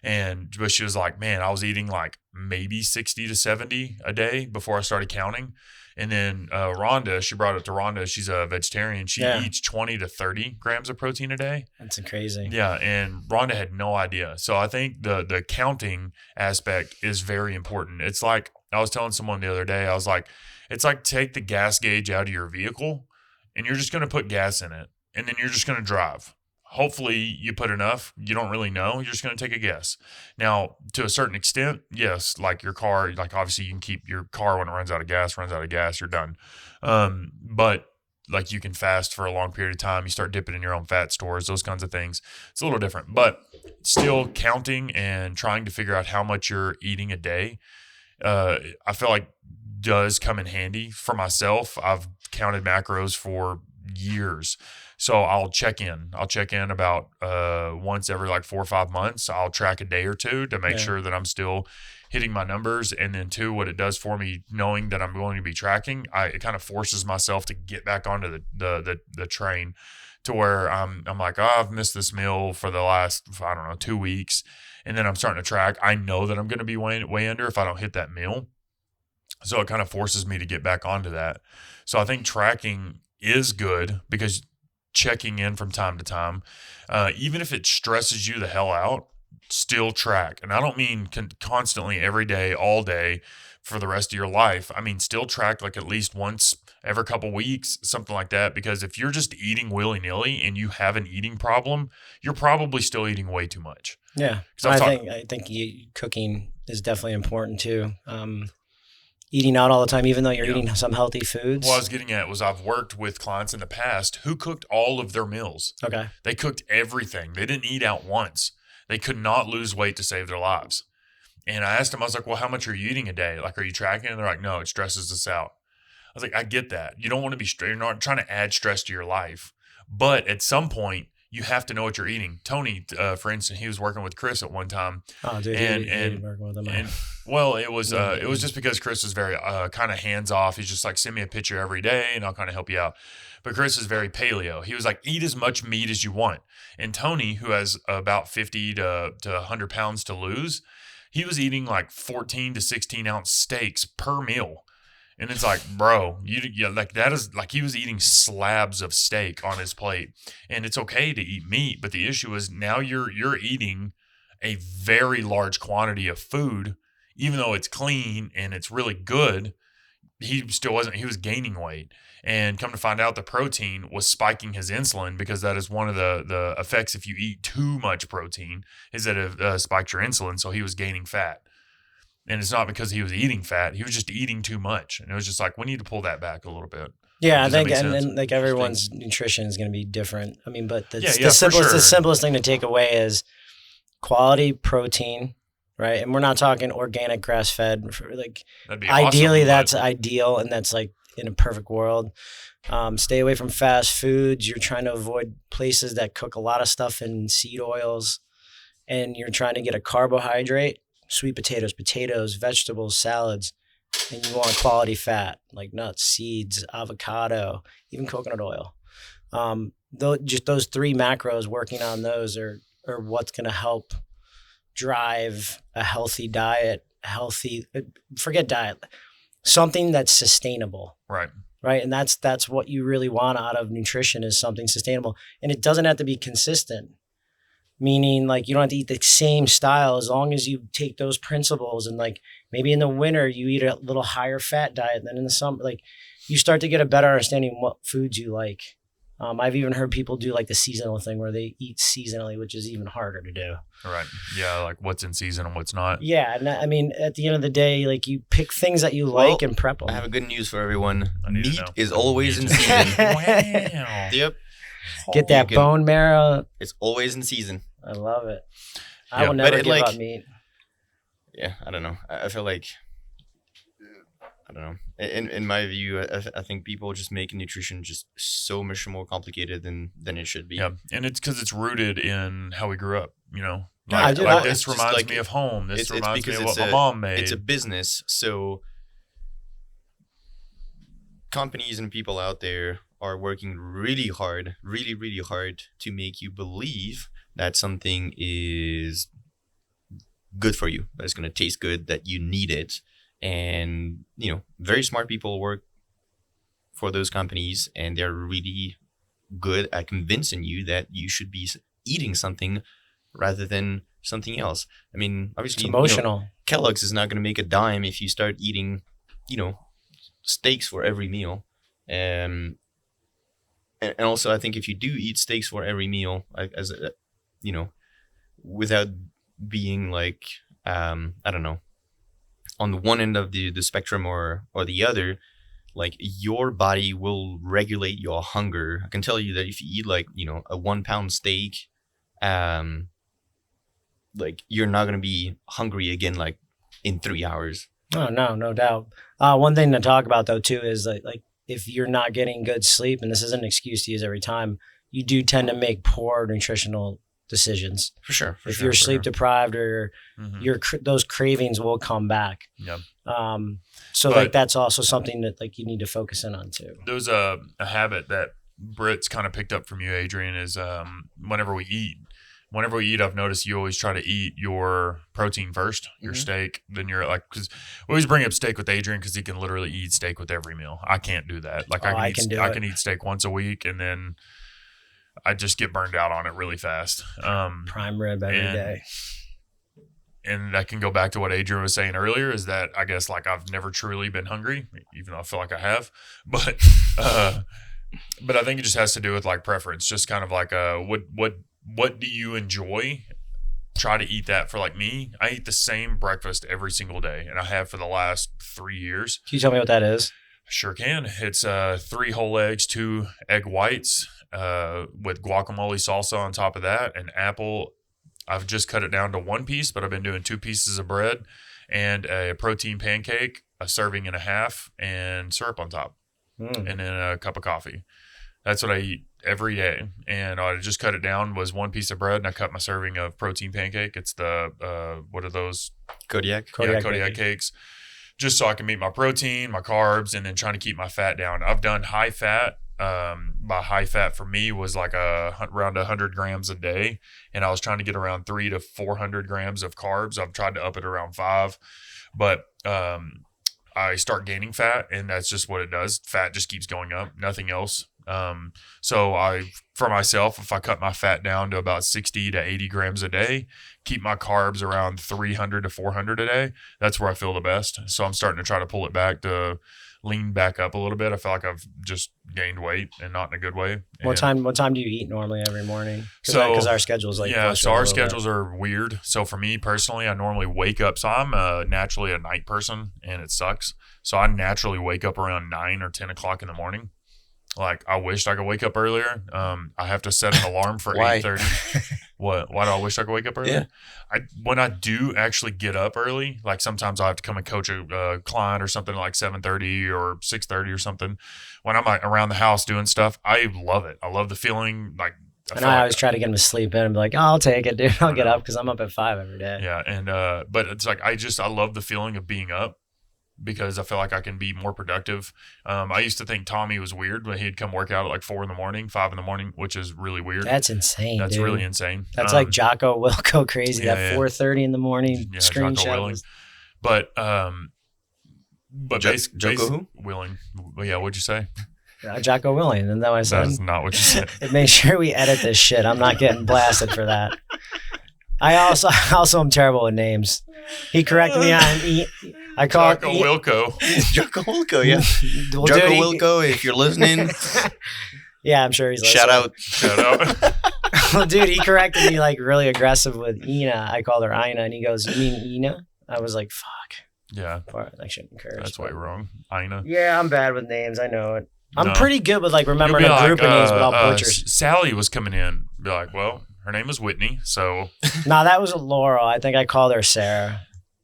But she was like, man, I was eating like maybe 60 to 70 a day before I started counting. And then Rhonda, she brought it to Rhonda. She's a vegetarian. She eats 20 to 30 grams of protein a day. That's crazy. Yeah, and Rhonda had no idea. So I think the counting aspect is very important. It's like I was telling someone the other day, I was like, it's like take the gas gauge out of your vehicle and you're just going to put gas in it and then you're just going to drive. Hopefully you put enough. You don't really know. You're just going to take a guess. Now, to a certain extent, yes, like your car, like obviously you can keep your car when it runs out of gas, you're done. But like you can fast for a long period of time. You start dipping in your own fat stores, those kinds of things. It's a little different, but still counting and trying to figure out how much you're eating a day. I feel like does come in handy for myself. I've counted macros for years. So I'll check in. I'll check in about once every like 4 or 5 months. I'll track a day or two to make sure that I'm still hitting my numbers. And then two, what it does for me, knowing that I'm going to be tracking, it kind of forces myself to get back onto the train, to where I'm like, oh, I've missed this meal for the last, I don't know, 2 weeks. And then I'm starting to track. I know that I'm going to be way under if I don't hit that meal. So it kind of forces me to get back onto that. So I think tracking is good, because checking in from time to time, even if it stresses you the hell out, still track. And I don't mean constantly every day, all day for the rest of your life. I mean, still track like at least once every couple weeks, something like that. Because if you're just eating willy-nilly and you have an eating problem, you're probably still eating way too much. Yeah. I think cooking is definitely important too. Eating out all the time, even though you're eating some healthy foods. What I was getting at was, I've worked with clients in the past who cooked all of their meals. Okay. They cooked everything. They didn't eat out once. They could not lose weight to save their lives. And I asked them, I was like, well, how much are you eating a day? Like, are you tracking? And they're like, no, it stresses us out. I was like, I get that. You don't want to be straight. You're not trying to add stress to your life. But at some point, you have to know what you're eating. Tony, for instance, he was working with Chris at one time. Oh, dude, and working with him. Well, it was just because Chris was very kind of hands off. He's just like, send me a picture every day and I'll kind of help you out. But Chris is very paleo. He was like, eat as much meat as you want. And Tony, who has about 50 to 100 pounds to lose, he was eating like 14 to 16 ounce steaks per meal. And it's like, bro, like that is like, he was eating slabs of steak on his plate. And it's okay to eat meat, but the issue is now you're eating a very large quantity of food, even though it's clean and it's really good. He still wasn't. He was gaining weight, and come to find out, the protein was spiking his insulin, because that is one of the effects if you eat too much protein, is that it spikes your insulin. So he was gaining fat. And it's not because he was eating fat. He was just eating too much. And it was just like, we need to pull that back a little bit. Yeah, I think, and like everyone's nutrition is going to be different. I mean, but the simplest thing to take away is quality protein, right? And we're not talking organic grass fed. Like, ideally, awesome, that's ideal, and that's like in a perfect world. Stay away from fast foods. You're trying to avoid places that cook a lot of stuff in seed oils, and you're trying to get a carbohydrate. Sweet potatoes, vegetables, salads, and you want quality fat like nuts, seeds, avocado, even coconut oil. Just those three macros, working on those are what's going to help drive a healthy diet, forget diet, something that's sustainable. Right. Right. And that's what you really want out of nutrition, is something sustainable. And it doesn't have to be consistent. Meaning, like, you don't have to eat the same style, as long as you take those principles, and like maybe in the winter you eat a little higher fat diet than in the summer. Like, you start to get a better understanding of what foods you like. I've even heard people do like the seasonal thing where they eat seasonally, which is even harder to do. Right. Yeah. Like what's in season and what's not. Yeah. And I mean, at the end of the day, like, you pick things that you like and prep them. I have a good news for everyone. Meat is always in season. Wow. Yep. Get that bone marrow. It's always in season. I love it. I will never give up meat. Yeah, I don't know. I feel like, I don't know. In my view, I think people just make nutrition just so much more complicated than it should be. Yeah, and it's because it's rooted in how we grew up. You know, this reminds me of home. This reminds me of what my mom made. It's a business, so companies and people out there are working really hard, really, really hard to make you believe that something is good for you, that it's going to taste good, that you need it. And, you know, very smart people work for those companies, and they're really good at convincing you that you should be eating something rather than something else. I mean, obviously, it's emotional. Kellogg's is not going to make a dime if you start eating, steaks for every meal. And also, I think if you do eat steaks for every meal, without being like, I don't know, on the one end of the spectrum or the other, like, your body will regulate your hunger. I can tell you that if you eat like, a 1 pound steak, like, you're not going to be hungry again, like, in 3 hours. Oh, no doubt. One thing to talk about though too is like if you're not getting good sleep, and this isn't an excuse to use every time, you do tend to make poor nutritional decisions. For sure. If you're sleep deprived, or those cravings will come back. Yeah. So But- like that's also something that like you need to focus in on too. There was a habit that Britt's kind of picked up from you, Adrian, is whenever we eat, I've noticed you always try to eat your protein first, your steak, then you're like, because we always bring up steak with Adrian because he can literally eat steak with every meal. I can't do that. Like I can eat steak once a week, and then I just get burned out on it really fast. Prime rib every day. And that can go back to what Adrian was saying earlier, is that I guess like I've never truly been hungry, even though I feel like I have. But I think it just has to do with like preference, just kind of like what do you enjoy? Try to eat that. For like me, I eat the same breakfast every single day, and I have for the last 3 years. Can you tell me what that is? Sure can. It's 3 whole eggs, 2 egg whites, with guacamole salsa on top of that, and apple. I've just cut it down to 1 piece, but I've been doing 2 pieces of bread and a protein pancake, a serving and a half, and syrup on top, and then a cup of coffee. That's what I eat every day. And I just cut it down, was 1 piece of bread, and I cut my serving of protein pancake. It's the, what are those? Kodiak. Kodiak cakes. Just so I can meet my protein, my carbs, and then trying to keep my fat down. I've done high fat. By high fat for me was like around 100 grams a day, and I was trying to get around 300 to 400 grams of carbs. I've tried to up it around 5, but I start gaining fat, and that's just what it does. Fat just keeps going up, nothing else. So for myself, if I cut my fat down to about 60 to 80 grams a day, keep my carbs around 300 to 400 a day, that's where I feel the best. So I'm starting to try to pull it back to lean back up a little bit. I feel like I've just gained weight, and not in a good way. What time do you eat normally every morning? Because our schedules like so our schedules are weird. So for me personally, I normally wake up. So I'm naturally a night person, and it sucks. So I naturally wake up around 9 or 10 o'clock in the morning. Like I wished I could wake up earlier. I have to set an alarm for 8:30. What? Why do I wish I could wake up earlier? Yeah. When I do actually get up early, like sometimes I have to come and coach a client or something like 7:30 or 6:30 or something. When I'm like around the house doing stuff, I love it. I love the feeling. Like, I always try to get him to sleep in and be like, oh, I'll take it, dude. I'll get up because I'm up at 5 every day. Yeah, and but it's like I love the feeling of being up, because I feel like I can be more productive. I used to think Tommy was weird when he'd come work out at like 4 in the morning, 5 in the morning, which is really weird. That's insane. That's dude. really insane. That's like Jocko Wilco crazy. Yeah, that 4:30 in the morning screenshot. Willing. But Jocko who? Willing. Well, yeah, what'd you say? Jocko Willing. And then I said, That's not what you said. Make sure we edit this shit. I'm not getting blasted for that. I also am terrible with names. He corrected me on. I call Jocko Wilco. Jocko Wilco, yeah. Well, Jocko dude, Wilco, if you're listening, yeah, I'm sure he's shout listening. out. Well, dude, he corrected me like really aggressive with Ina. I called her Ina, and he goes, "You mean Ina?" I was like, "Fuck." Yeah, I shouldn't encourage. that's why you're wrong. Ina. Yeah, I'm bad with names. I know it. I'm pretty good with like remembering You'll a be group of names, but I'll butcher. Sally was coming in. Be like, well, her name is Whitney, so. No, that was Laurel. I think I called her Sarah,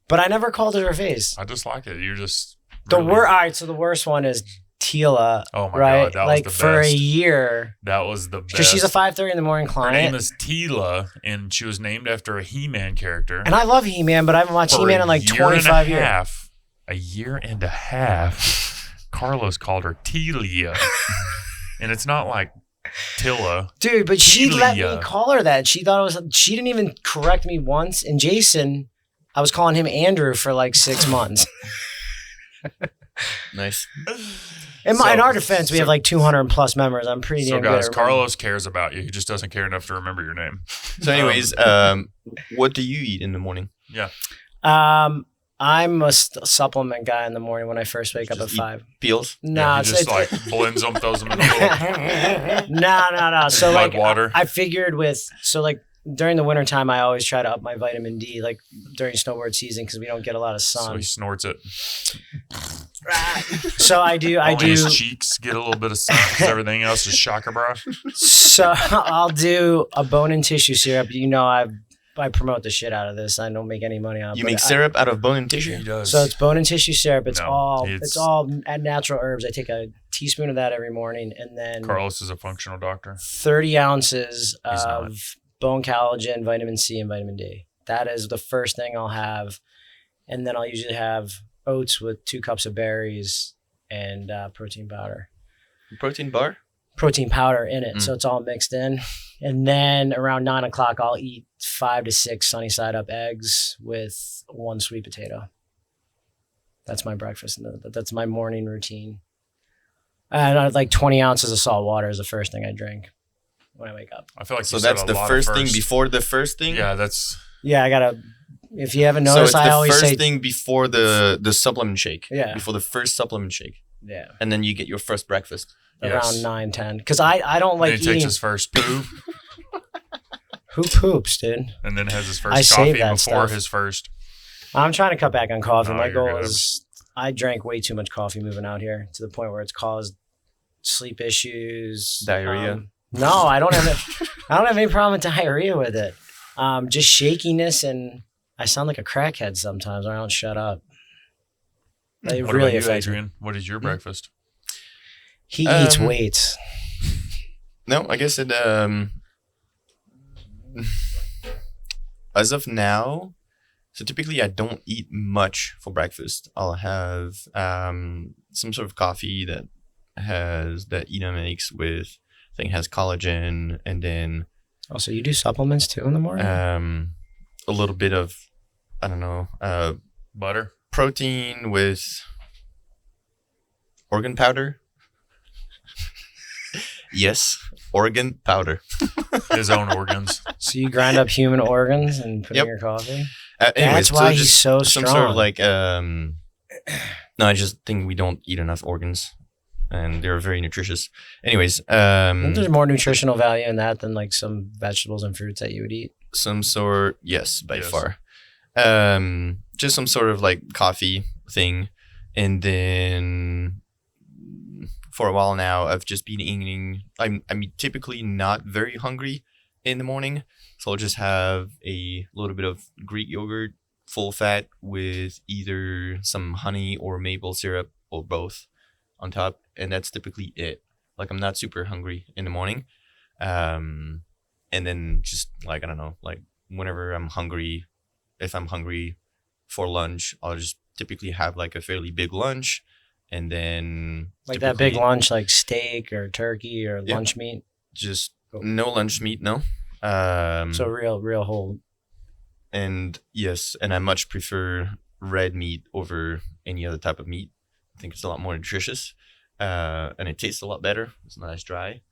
but I never called her face. I just like it. You're just. All right, so the worst one is Tila. Oh my right? God, that like was the for best. a year. That was the best. Because she's a 5:30 in the morning Her client. name is Tila, and she was named after a He-Man character. And I love He-Man, but I haven't watched For He-Man in like 25 years. A year and a half. Carlos called her Telia. And it's not like Tilla. Dude, but she let me Telia. call her that. She thought it was. She didn't even correct me once. And Jason, I was calling him Andrew for like 6 months. Nice. In our defense, we have like 200 plus members. I'm pretty So damn good. guys, at remembering. Carlos cares about you. He just doesn't care enough to remember your name. So, anyways, what do you eat in the morning? Yeah. I'm a supplement guy in the morning when I first wake up at Just eat 5. Peels? No, Yeah, he it's just like blends them, throws them in the bowl. no. So Mud like, water. I figured like during the wintertime, I always try to up my vitamin D, like during snowboard season, because we don't get a lot of So sun. he snorts it. So I do. Only his cheeks get a little bit of sun because everything else is shocker bra. So I'll do a bone and tissue syrup. You know, I've I promote the shit out of this. I don't make any money on it. You but make syrup out of bone and tissue? He does. So it's bone and tissue syrup. It's No, all it's- natural herbs. I take a teaspoon of that every morning, and then Carlos is a functional doctor. 30 ounces He's not. of bone collagen, vitamin C, and vitamin D. That is the first thing I'll have, and then I'll usually have oats with 2 cups of berries and protein powder. Protein bar? Protein powder in it, Mm. so it's all mixed in. And then around 9 o'clock, I'll eat 5 to 6 sunny side up eggs with 1 sweet potato. That's my breakfast. That's my morning routine. And like 20 ounces of salt water is the first thing I drink when I wake up. I feel like So you said that's a the lot of first thing before the first thing? Yeah, that's Yeah, I gotta. If you haven't So noticed, it's I the always first say, thing before the supplement shake. Yeah. Before the first supplement shake. yeah, And then you get your first breakfast. Yes. around 9, 10. Because I don't then like he takes eating. his first poo Who poops, dude? and then has his I first save coffee that before stuff. his first. I'm trying to cut back on coffee. No, My you're goal good. is I drank way too much coffee moving out here to the point where it's caused sleep issues, Diarrhea. No, I don't have any problem with diarrhea with it. Just shakiness, and I sound like a crackhead sometimes. I don't shut up. It What really about you, affects me. Adrian? What is your breakfast? He eats Um, weights. No, I guess it as of now, so typically I don't eat much for breakfast. I'll have some sort of coffee that Ina makes with, I think, has collagen, and then Oh, so you do supplements too in the morning? a little bit of, I don't know, Butter. protein with organ powder. Yes, organ powder. His own organs. So you grind up human organs and put Yep. in your coffee? Anyways, That's why he's just so some strong. sort of like no, I just think we don't eat enough organs, and they're very nutritious. Anyways, I think there's more nutritional value in that than like some vegetables and fruits that you would eat. some sort, yes, by Yes. far. Just some sort of like coffee thing, and then for a while now, I've just been eating. I'm typically not very hungry in the morning, so I'll just have a little bit of Greek yogurt, full fat, with either some honey or maple syrup or both on top, and that's typically it. Like, I'm not super hungry in the morning, and then just like, I don't know, like whenever I'm hungry, if I'm hungry for lunch, I'll just typically have like a fairly big lunch, and then Like that big typically lunch, like steak or turkey or Yeah. lunch meat. just Cool. no lunch meat, no. So real whole. And yes, and I much prefer red meat over any other type of meat. I think it's a lot more nutritious, and it tastes a lot better. It's not as dry.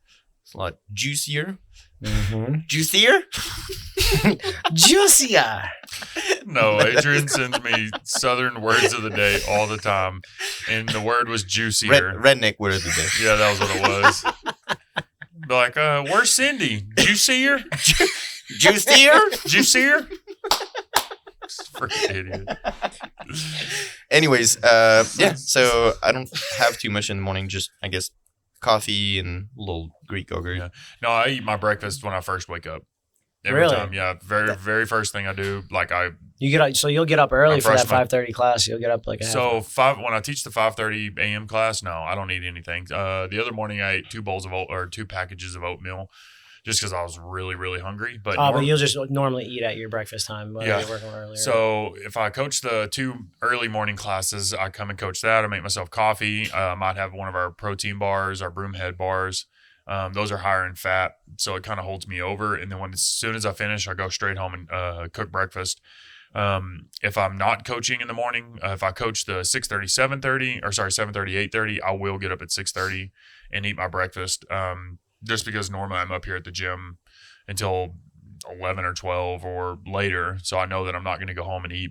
It's a lot juicier. Mm-hmm. Juicier? Juicier. No, Adrian sends me Southern words of the day all the time, and the word was juicier. Redneck word of the day. Yeah, that was what it was. Be like, where's Cindy? Juicier? Juicier? Juicier? Freaking idiot. Anyways, yeah. So I don't have too much in the morning. Just, I guess, coffee and a little Greek yogurt. Yeah. No, I eat my breakfast when I first wake up. Every Really? time, yeah. Very first thing I do, like You get up, so you'll get up early I'm for that freshman. 5:30 class. You'll get up like a half hour. when I teach the 5:30 a.m. class, no, I don't eat anything. The other morning I ate 2 packages of oatmeal, just because I was really hungry. But But you'll just normally eat at your breakfast time. Whether Yeah. you're working earlier. So if I coach the 2 early morning classes, I come and coach that. I make myself coffee. I might have one of our protein bars, our Broomhead bars. Those are higher in fat, so it kind of holds me over. And then as soon as I finish, I go straight home and cook breakfast. If I'm not coaching in the morning, if I coach the 7:30, 8:30, I will get up at 6:30 and eat my breakfast. Just because normally I'm up here at the gym until 11 or 12 or later, so I know that I'm not going to go home and eat,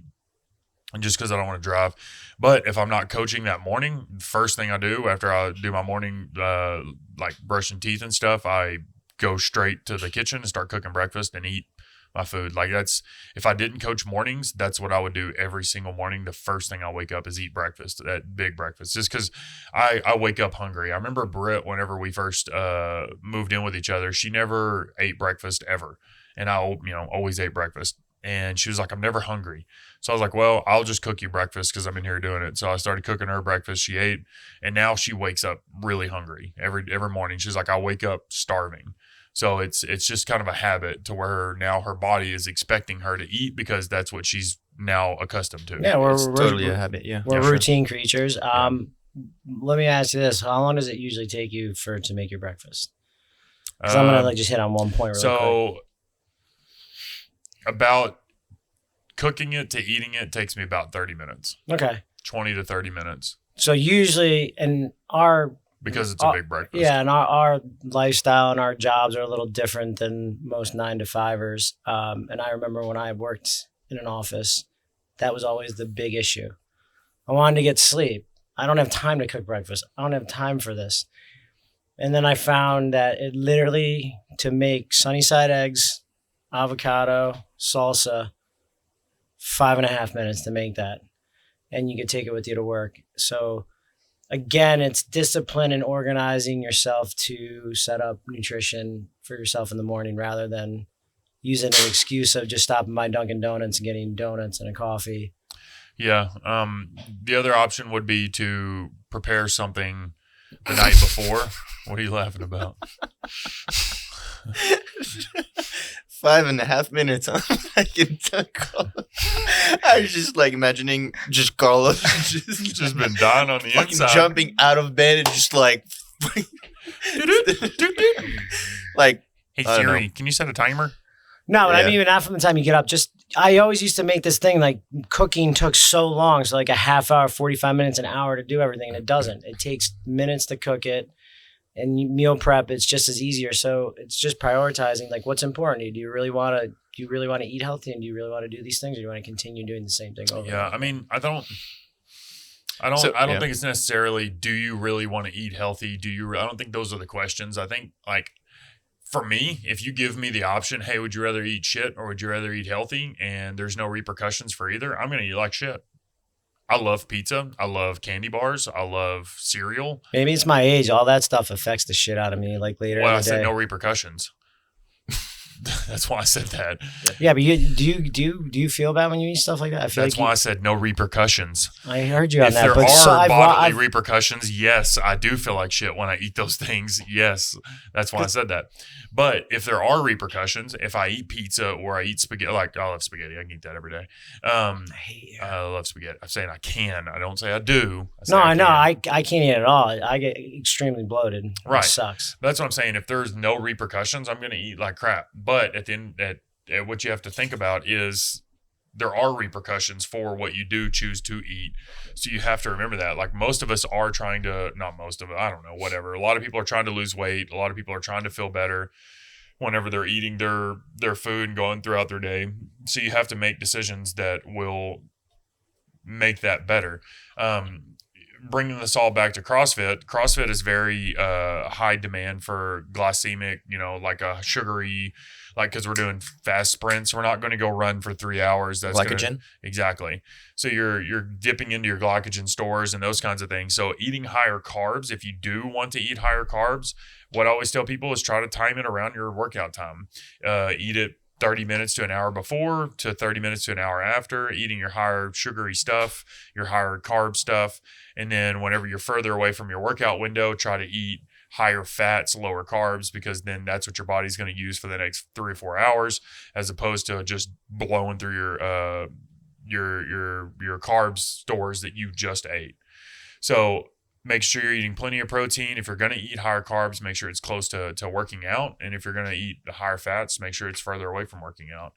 and just because I don't want to drive. But if I'm not coaching that morning, first thing I do after I do my morning, like brushing teeth and stuff, I go straight to the kitchen and start cooking breakfast and eat my food. Like, that's, if I didn't coach mornings, that's what I would do every single morning. The first thing I wake up is eat breakfast, that big breakfast, just because I wake up hungry. I remember Britt, whenever we first moved in with each other, she never ate breakfast ever. and I, always ate breakfast. And she was like, I'm never hungry. So I was like, well, I'll just cook you breakfast because I've been here doing it. So I started cooking her breakfast. She ate, and now she wakes up really hungry every morning. She's like, I wake up starving. So it's just kind of a habit to where now her body is expecting her to eat because that's what she's now accustomed to. Yeah, It's totally a habit. Yeah. we're Yeah, sure. routine creatures. Let me ask you this: how long does it usually take you to make your breakfast? Because I'm gonna just hit on one point. Real quick. About cooking it to eating it takes me about 30 minutes, Okay. 20 to 30 minutes, So usually in our because it's a big breakfast. yeah, and our lifestyle and our jobs are a little different than most 9-to-5ers. And I remember when I worked in an office, that was always the big issue. I wanted to get sleep. I don't have time to cook breakfast. I don't have time for this. And then I found that it literally, to make sunny side eggs, avocado, salsa, 5.5 minutes to make that. And you could take it with you to work. So again, it's discipline and organizing yourself to set up nutrition for yourself in the morning rather than using an excuse of just stopping by Dunkin' Donuts and getting donuts and a coffee. Yeah. The other option would be to prepare something the night before. What are you laughing about? 5.5 minutes on fucking taco. I was just like imagining just Carlos Just been dying on the fucking inside. jumping out of bed and just like like Hey I don't Siri, know. can you set a timer? No, but I Yeah. mean, even not from the time you get up. Just I always used to make this thing like cooking took so long, so like a half hour, 45 minutes, an hour to do everything, and it doesn't. It takes minutes to cook it, and you meal prep. It's just as easier. So it's just prioritizing like what's important to you. Do you really want to eat healthy, and do you really want to do these things, or do you want to continue doing the same thing over? Yeah, and I mean, I don't So, yeah. think it's necessarily do you really want to eat healthy? I don't think those are the questions. I think like for me, if you give me the option, hey, would you rather eat shit or would you rather eat healthy? And there's no repercussions for either. I'm going to eat like shit. I love pizza. I love candy bars. I love cereal. Maybe it's my age. All that stuff affects the shit out of me. Like later Well, in I the said day. no repercussions. That's why I said that. Yeah, but do you feel bad when you eat stuff like that? I feel That's like why I said no repercussions. I heard you on If that. there But so are I've, bodily I've repercussions, yes, I do feel like shit when I eat those things. Yes, that's why I said that. But if there are repercussions, if I eat pizza or I eat spaghetti, like I love spaghetti, I can eat that every day. I hate you. I love spaghetti. I'm saying I can. I don't say I do. Say No, I know. can. I can't eat it at all. I get extremely bloated. Right. It sucks. That's what I'm saying. If there's no repercussions, I'm going to eat like crap. But at the end, at what you have to think about is there are repercussions for what you do choose to eat. So you have to remember that. Like most of us are trying to, not most of it, I don't know, whatever. A lot of people are trying to lose weight. A lot of people are trying to feel better whenever they're eating their food and going throughout their day. So you have to make decisions that will make that better. Bringing this all back to CrossFit is very high demand for glycemic, like a sugary, like because we're doing fast sprints. We're not going to go run for 3 hours. That's glycogen. Exactly. So you're dipping into your glycogen stores and those kinds of things. So eating higher carbs, if you do want to eat higher carbs, what I always tell people is try to time it around your workout time. Eat it 30 minutes to an hour before to 30 minutes to an hour after, eating your higher sugary stuff, your higher carb stuff. And then whenever you're further away from your workout window, try to eat higher fats, lower carbs, because then that's what your body's going to use for the next 3 or 4 hours, as opposed to just blowing through your carbs stores that you just ate. So make sure you're eating plenty of protein. If you're going to eat higher carbs, make sure it's close to working out. And if you're going to eat the higher fats, make sure it's further away from working out.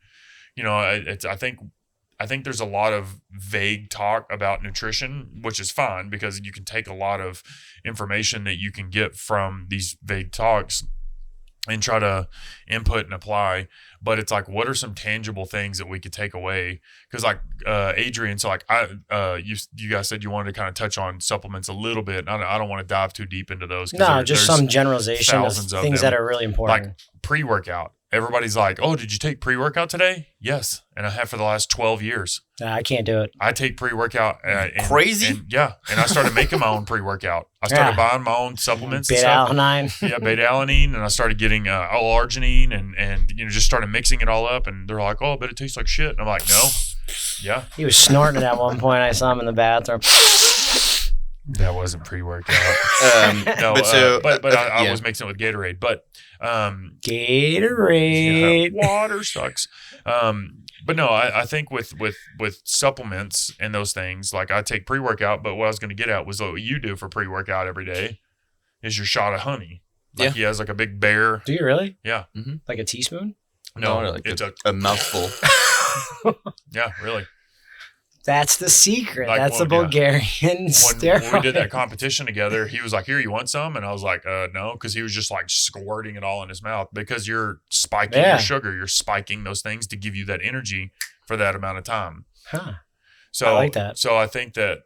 I think there's a lot of vague talk about nutrition, which is fine because you can take a lot of information that you can get from these vague talks and try to input and apply. But it's like, what are some tangible things that we could take away? Because like Adrian, so like you guys said you wanted to kind of touch on supplements a little bit. I don't want to dive too deep into those. No, just there's some generalization of thousands of things them. that are really important. Like pre-workout. everybody's like, "Oh, did you take pre-workout today?" Yes, and I have for the last 12 years. Nah, I can't do it. I take pre-workout. Crazy? And I started making my own pre-workout. I started buying my own supplements and Beta stuff. alanine. Yeah, beta-alanine, and I started getting L-arginine and just started mixing it all up. And they're like, "Oh, but it tastes like shit." And I'm like, "No, yeah, He was snorting it at one point. I saw him in the bathroom. that wasn't pre-workout." No, but I yeah. was mixing it with Gatorade. But Gatorade. water sucks. But no, I think with supplements and those things, like I take pre-workout, but what I was going to get at was what you do for pre-workout every day is your shot of honey. Like Yeah. he has like a big bear. Do you really? Yeah. Like a teaspoon? No, like it's a mouthful. yeah, really. That's the secret. Like That's the when- yeah. Bulgarian When steroid. we did that competition together, he was like, "Here, you want some?" And I was like, "No," because he was just like squirting it all in his mouth because you're spiking Yeah. your sugar, you're spiking those things to give you that energy for that amount of time. Huh. So I like that. So I think that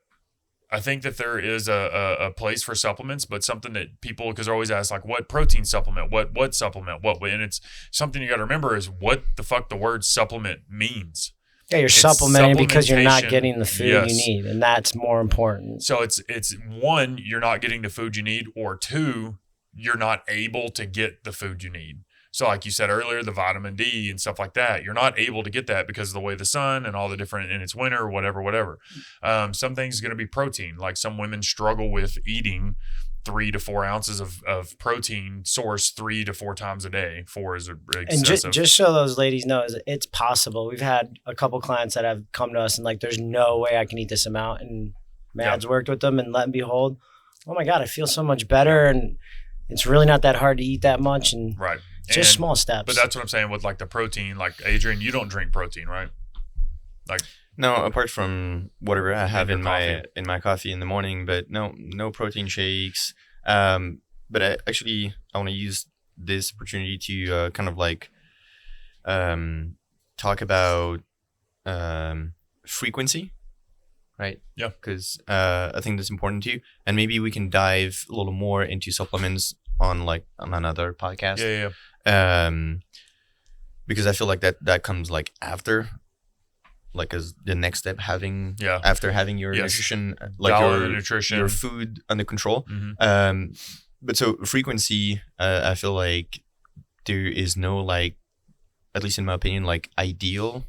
there is a place for supplements, but something that people, because they're always asked like, what protein supplement, what supplement, and it's something you got to remember is what the fuck the word supplement means. Yeah, you're It's supplementing because you're not supplementation. getting the food Yes. you need, and that's more important. So it's one, you're not getting the food you need, or two, you're not able to get the food you need. So like you said earlier, the vitamin D and stuff like that, you're not able to get that because of the way the sun and all the different, and it's winter or whatever. Some things are going to be protein. Like some women struggle with eating 3 to 4 ounces of protein source 3 to 4 times a day. 4 is excessive. And just so those ladies know, it's possible. We've had a couple clients that have come to us and like, there's no way I can eat this amount. And Mads worked with them, and let and behold, oh my God, I feel so much better. And it's really not that hard to eat that much. And Right. it's just small steps. But that's what I'm saying with like the protein. Like Adrian, you don't drink protein, right? Like No, apart from whatever I have your in my coffee in the morning, but no protein shakes. But I want to use this opportunity to kind of like talk about frequency, right? Yeah. Because I think that's important too, and maybe we can dive a little more into supplements on another podcast. yeah. Because I feel like that comes like after, like as the next step, Yeah. after having your Yes. nutrition, like Diet, your nutrition. your food under control. Mhm. But so frequency, I feel like there is no, like, at least in my opinion, like ideal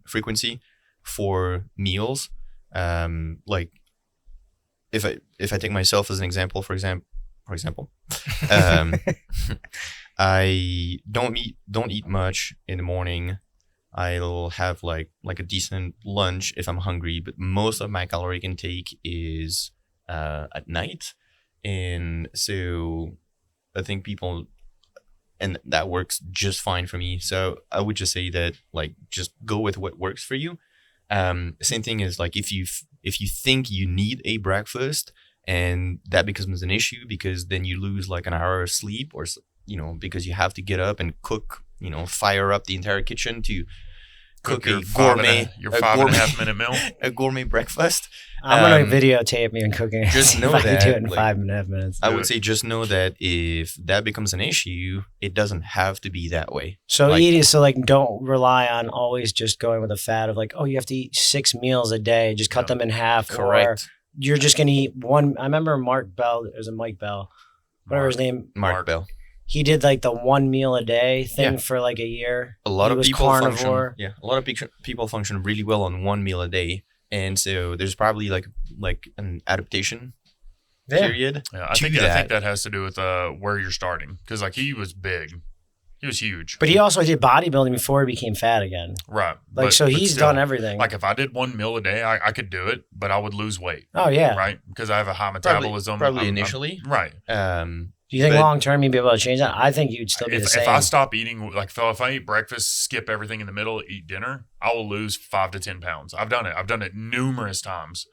frequency for meals. Like if I take myself as an example, for example, I don't eat much in the morning. I'll have like a decent lunch if I'm hungry, but most of my caloric intake is at night. And so I think people, and that works just fine for me. So I would just say that, like, just go with what works for you. Same thing is like if you think you need a breakfast and that becomes an issue because then you lose like an hour of sleep, or because you have to get up and cook, fire up the entire kitchen to cook your a gourmet, your 5.5 minute meal. a gourmet breakfast. I'm going to videotape me and cooking. Just know if I can do that, it in like, 5.5 minutes. I would say just know that if that becomes an issue, it doesn't have to be that way. So like- don't rely on always just going with a fad of like, oh, you have to eat 6 meals a day. Just cut them in half. Or Correct. you're just going to eat one. I remember Mike Bell, whatever his name. Mark Bell. He did like the 1 meal a day thing for like a year. A lot He of was people carnivore. function. Yeah, a lot of people function really well on 1 meal a day, and so there's probably like an adaptation period. Yeah, I to think that. that has to do with where you're starting, because like he was big, he was huge, But he also did bodybuilding before he became fat again. right? Like, so he's still, done everything. Like if I did 1 meal a day, I could do it, but I would lose weight, oh, yeah. right? Because I have a high metabolism. Probably initially. right? Do you think But- long term you'd be able to change that? I think you'd still be the same. If I stop eating, like if I eat breakfast, skip everything in the middle, eat dinner, I will lose 5 to 10 pounds. I've done it. I've done it numerous times,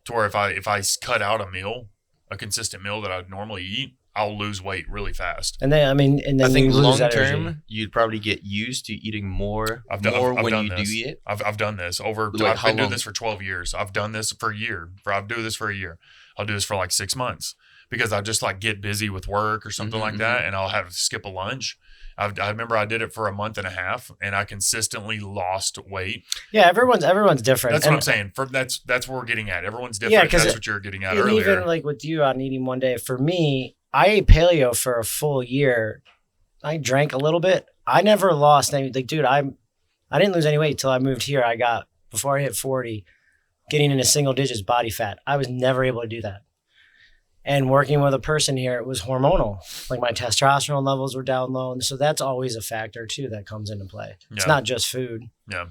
to where if I cut out a meal, a consistent meal that I'd normally eat, I'll lose weight really fast. And then, and then I think you lose long that energy. term, you'd probably get used to eating more, I've when done you this. do it. I've done this over. Like, I've how been doing long? this for 12 years. I've done this for a year. I'll do this for a year. I'll do this for like 6 months because I just like get busy with work or something like that, and I'll have to skip a lunch. I remember I did it for a month and a half, and I consistently lost weight. Yeah, everyone's different. That's And- what I'm saying. That's what we're getting at. Everyone's different. Yeah, 'cause that's what you're getting at And earlier. even like with you on eating one day, for me, I ate paleo for a full year. I drank a little bit. I never lost any. Like, dude, I didn't lose any weight till I moved here. Before I hit 40, getting into single digits body fat. I was never able to do that. And working with a person here, it was hormonal. Like my testosterone levels were down low, and so that's always a factor too that comes into play. It's Yeah. not just food. Yeah.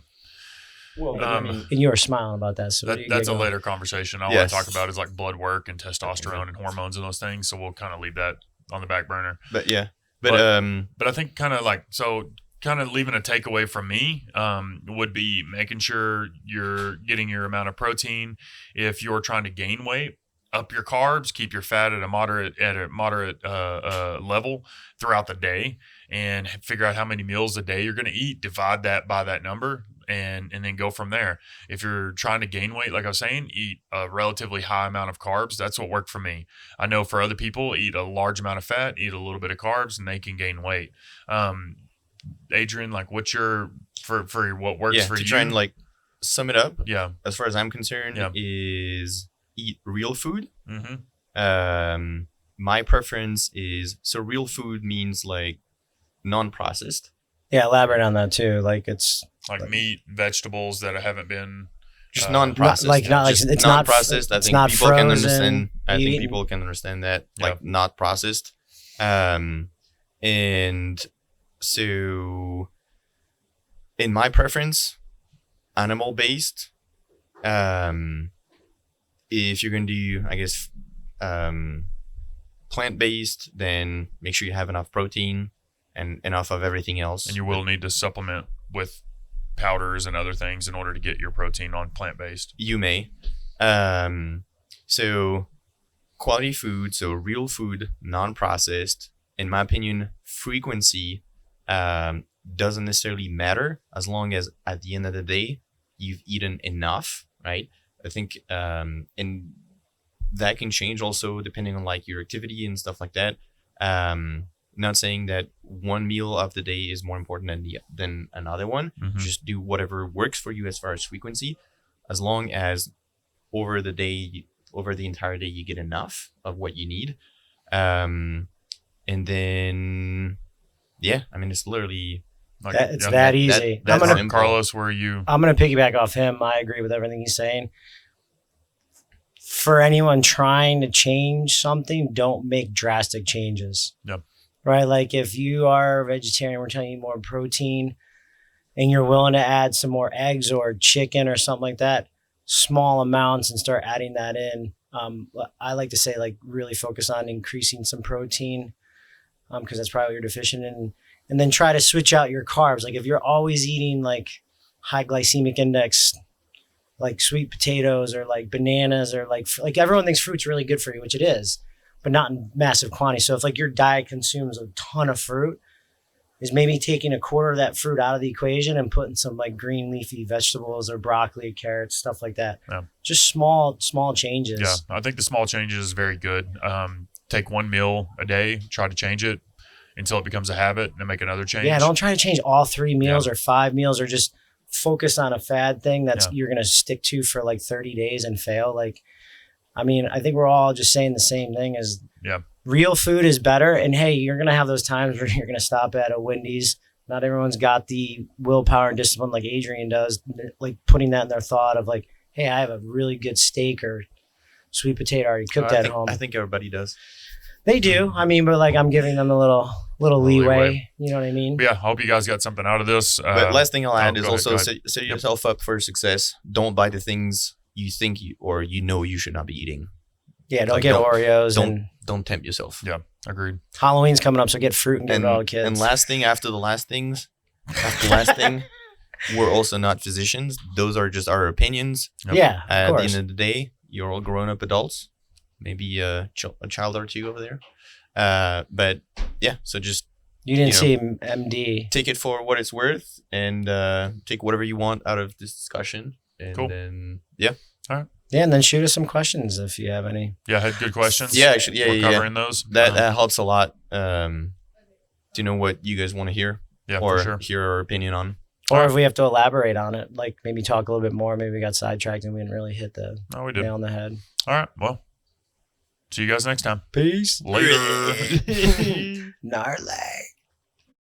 Well, Um, And you were smiling about that. So what do you That's get a going? later conversation. I Yes. want to talk about is like blood work and testosterone and hormones and those things. So we'll kind of leave that on the back burner. but yeah, But but I think kind of leaving a takeaway from me would be making sure you're getting your amount of protein. If you're trying to gain weight, up your carbs, keep your fat at a moderate level throughout the day, and figure out how many meals a day you're going to eat. Divide that by that number, and then go from there. If you're trying to gain weight, like I was saying, eat a relatively high amount of carbs. That's what worked for me. I know for other people, eat a large amount of fat, eat a little bit of carbs, and they can gain weight. Adrian, like what's your for what works yeah, for to you? try and like sum it up, Yeah. as far as I'm concerned, Yeah. is eat real food. Mm-hmm. My preference is, so real food means like non-processed. Yeah, elaborate on that too. Like it's Like meat, vegetables that haven't been Just Uh, non-processed. not like Just it's not non-processed. I it's think not people can frozen, understand. I think eaten. people can understand that, Yeah. like not processed. And so, in my preference, animal-based. If you're gonna do, I guess, plant-based, then make sure you have enough protein and enough of everything else. and you will need to supplement with powders and other things in order to get your protein on plant-based. You may. So quality food, so real food, non-processed. In my opinion, frequency doesn't necessarily matter as long as at the end of the day you've eaten enough, right? I think, and that can change also depending on like your activity and stuff like that. Not saying that one meal of the day is more important than another one. Mhm. Just do whatever works for you as far as frequency, as long as over the day, over the entire day, you get enough of what you need. And then, yeah, I mean, it's literally Like, it's yeah. that easy. that's I'm gonna simple. Carlos, where you? I'm gonna piggyback off him. I agree with everything he's saying. For anyone trying to change something, don't make drastic changes. Yep. Right? Like if you are a vegetarian, we're telling you more protein and you're willing to add some more eggs or chicken or something like that, small amounts, and start adding that in. I like to say like really focus on increasing some protein because that's probably what you're deficient in. And then try to switch out your carbs. Like if you're always eating like high glycemic index, like sweet potatoes or like bananas or like everyone thinks fruit's really good for you, which it is, but not in massive quantity. So if like your diet consumes a ton of fruit, is maybe taking a quarter of that fruit out of the equation and putting some like green leafy vegetables or broccoli, carrots, stuff like that. Yeah. Just small changes. Yeah, I think the small changes is very good. Take one meal a day, try to change it until it becomes a habit, and then make another change. Yeah, don't try to change all 3 meals or 5 meals or just focus on a fad thing that's you're going to stick to for like 30 days and fail. Like, I mean, I think we're all just saying the same thing as real food is better. And hey, you're going to have those times where you're going to stop at a Wendy's. Not everyone's got the willpower and discipline like Adrian does, like putting that in their thought of like, hey, I have a really good steak or sweet potato already cooked at home. I think everybody does. They do. I mean, but like I'm giving them a little leeway. leeway. You know what I mean? But yeah, I hope you guys got something out of this. But last thing I'll add is go ahead, also go ahead. set yourself up for success. Don't buy the things you think you should not be eating. Yeah, don't Like, get Oreos and Don't tempt yourself. Yeah, agreed. Halloween's coming up, so get fruit and give it all the kids. And last thing after the last thing, we're also not physicians. Those are just our opinions. Yep. Yeah, of At the course. end of the day, you're all grown-up adults. Maybe a child or two over there. But yeah, so just You didn't You see MD. take it for what it's worth, and take whatever you want out of this discussion. And Cool. then yeah. Yeah, and then shoot us some questions if you have any. Yeah, had good questions. Yeah, actually, We're yeah. covering those. That helps a lot. Do you know what you guys want to hear, Yeah, or for sure. hear our opinion on? Or if we have to elaborate on it, like maybe talk a little bit more. Maybe we got sidetracked and we didn't really hit the Oh, we did. nail on the head. All right. Well, see you guys next time. Peace. Later. Gnarly.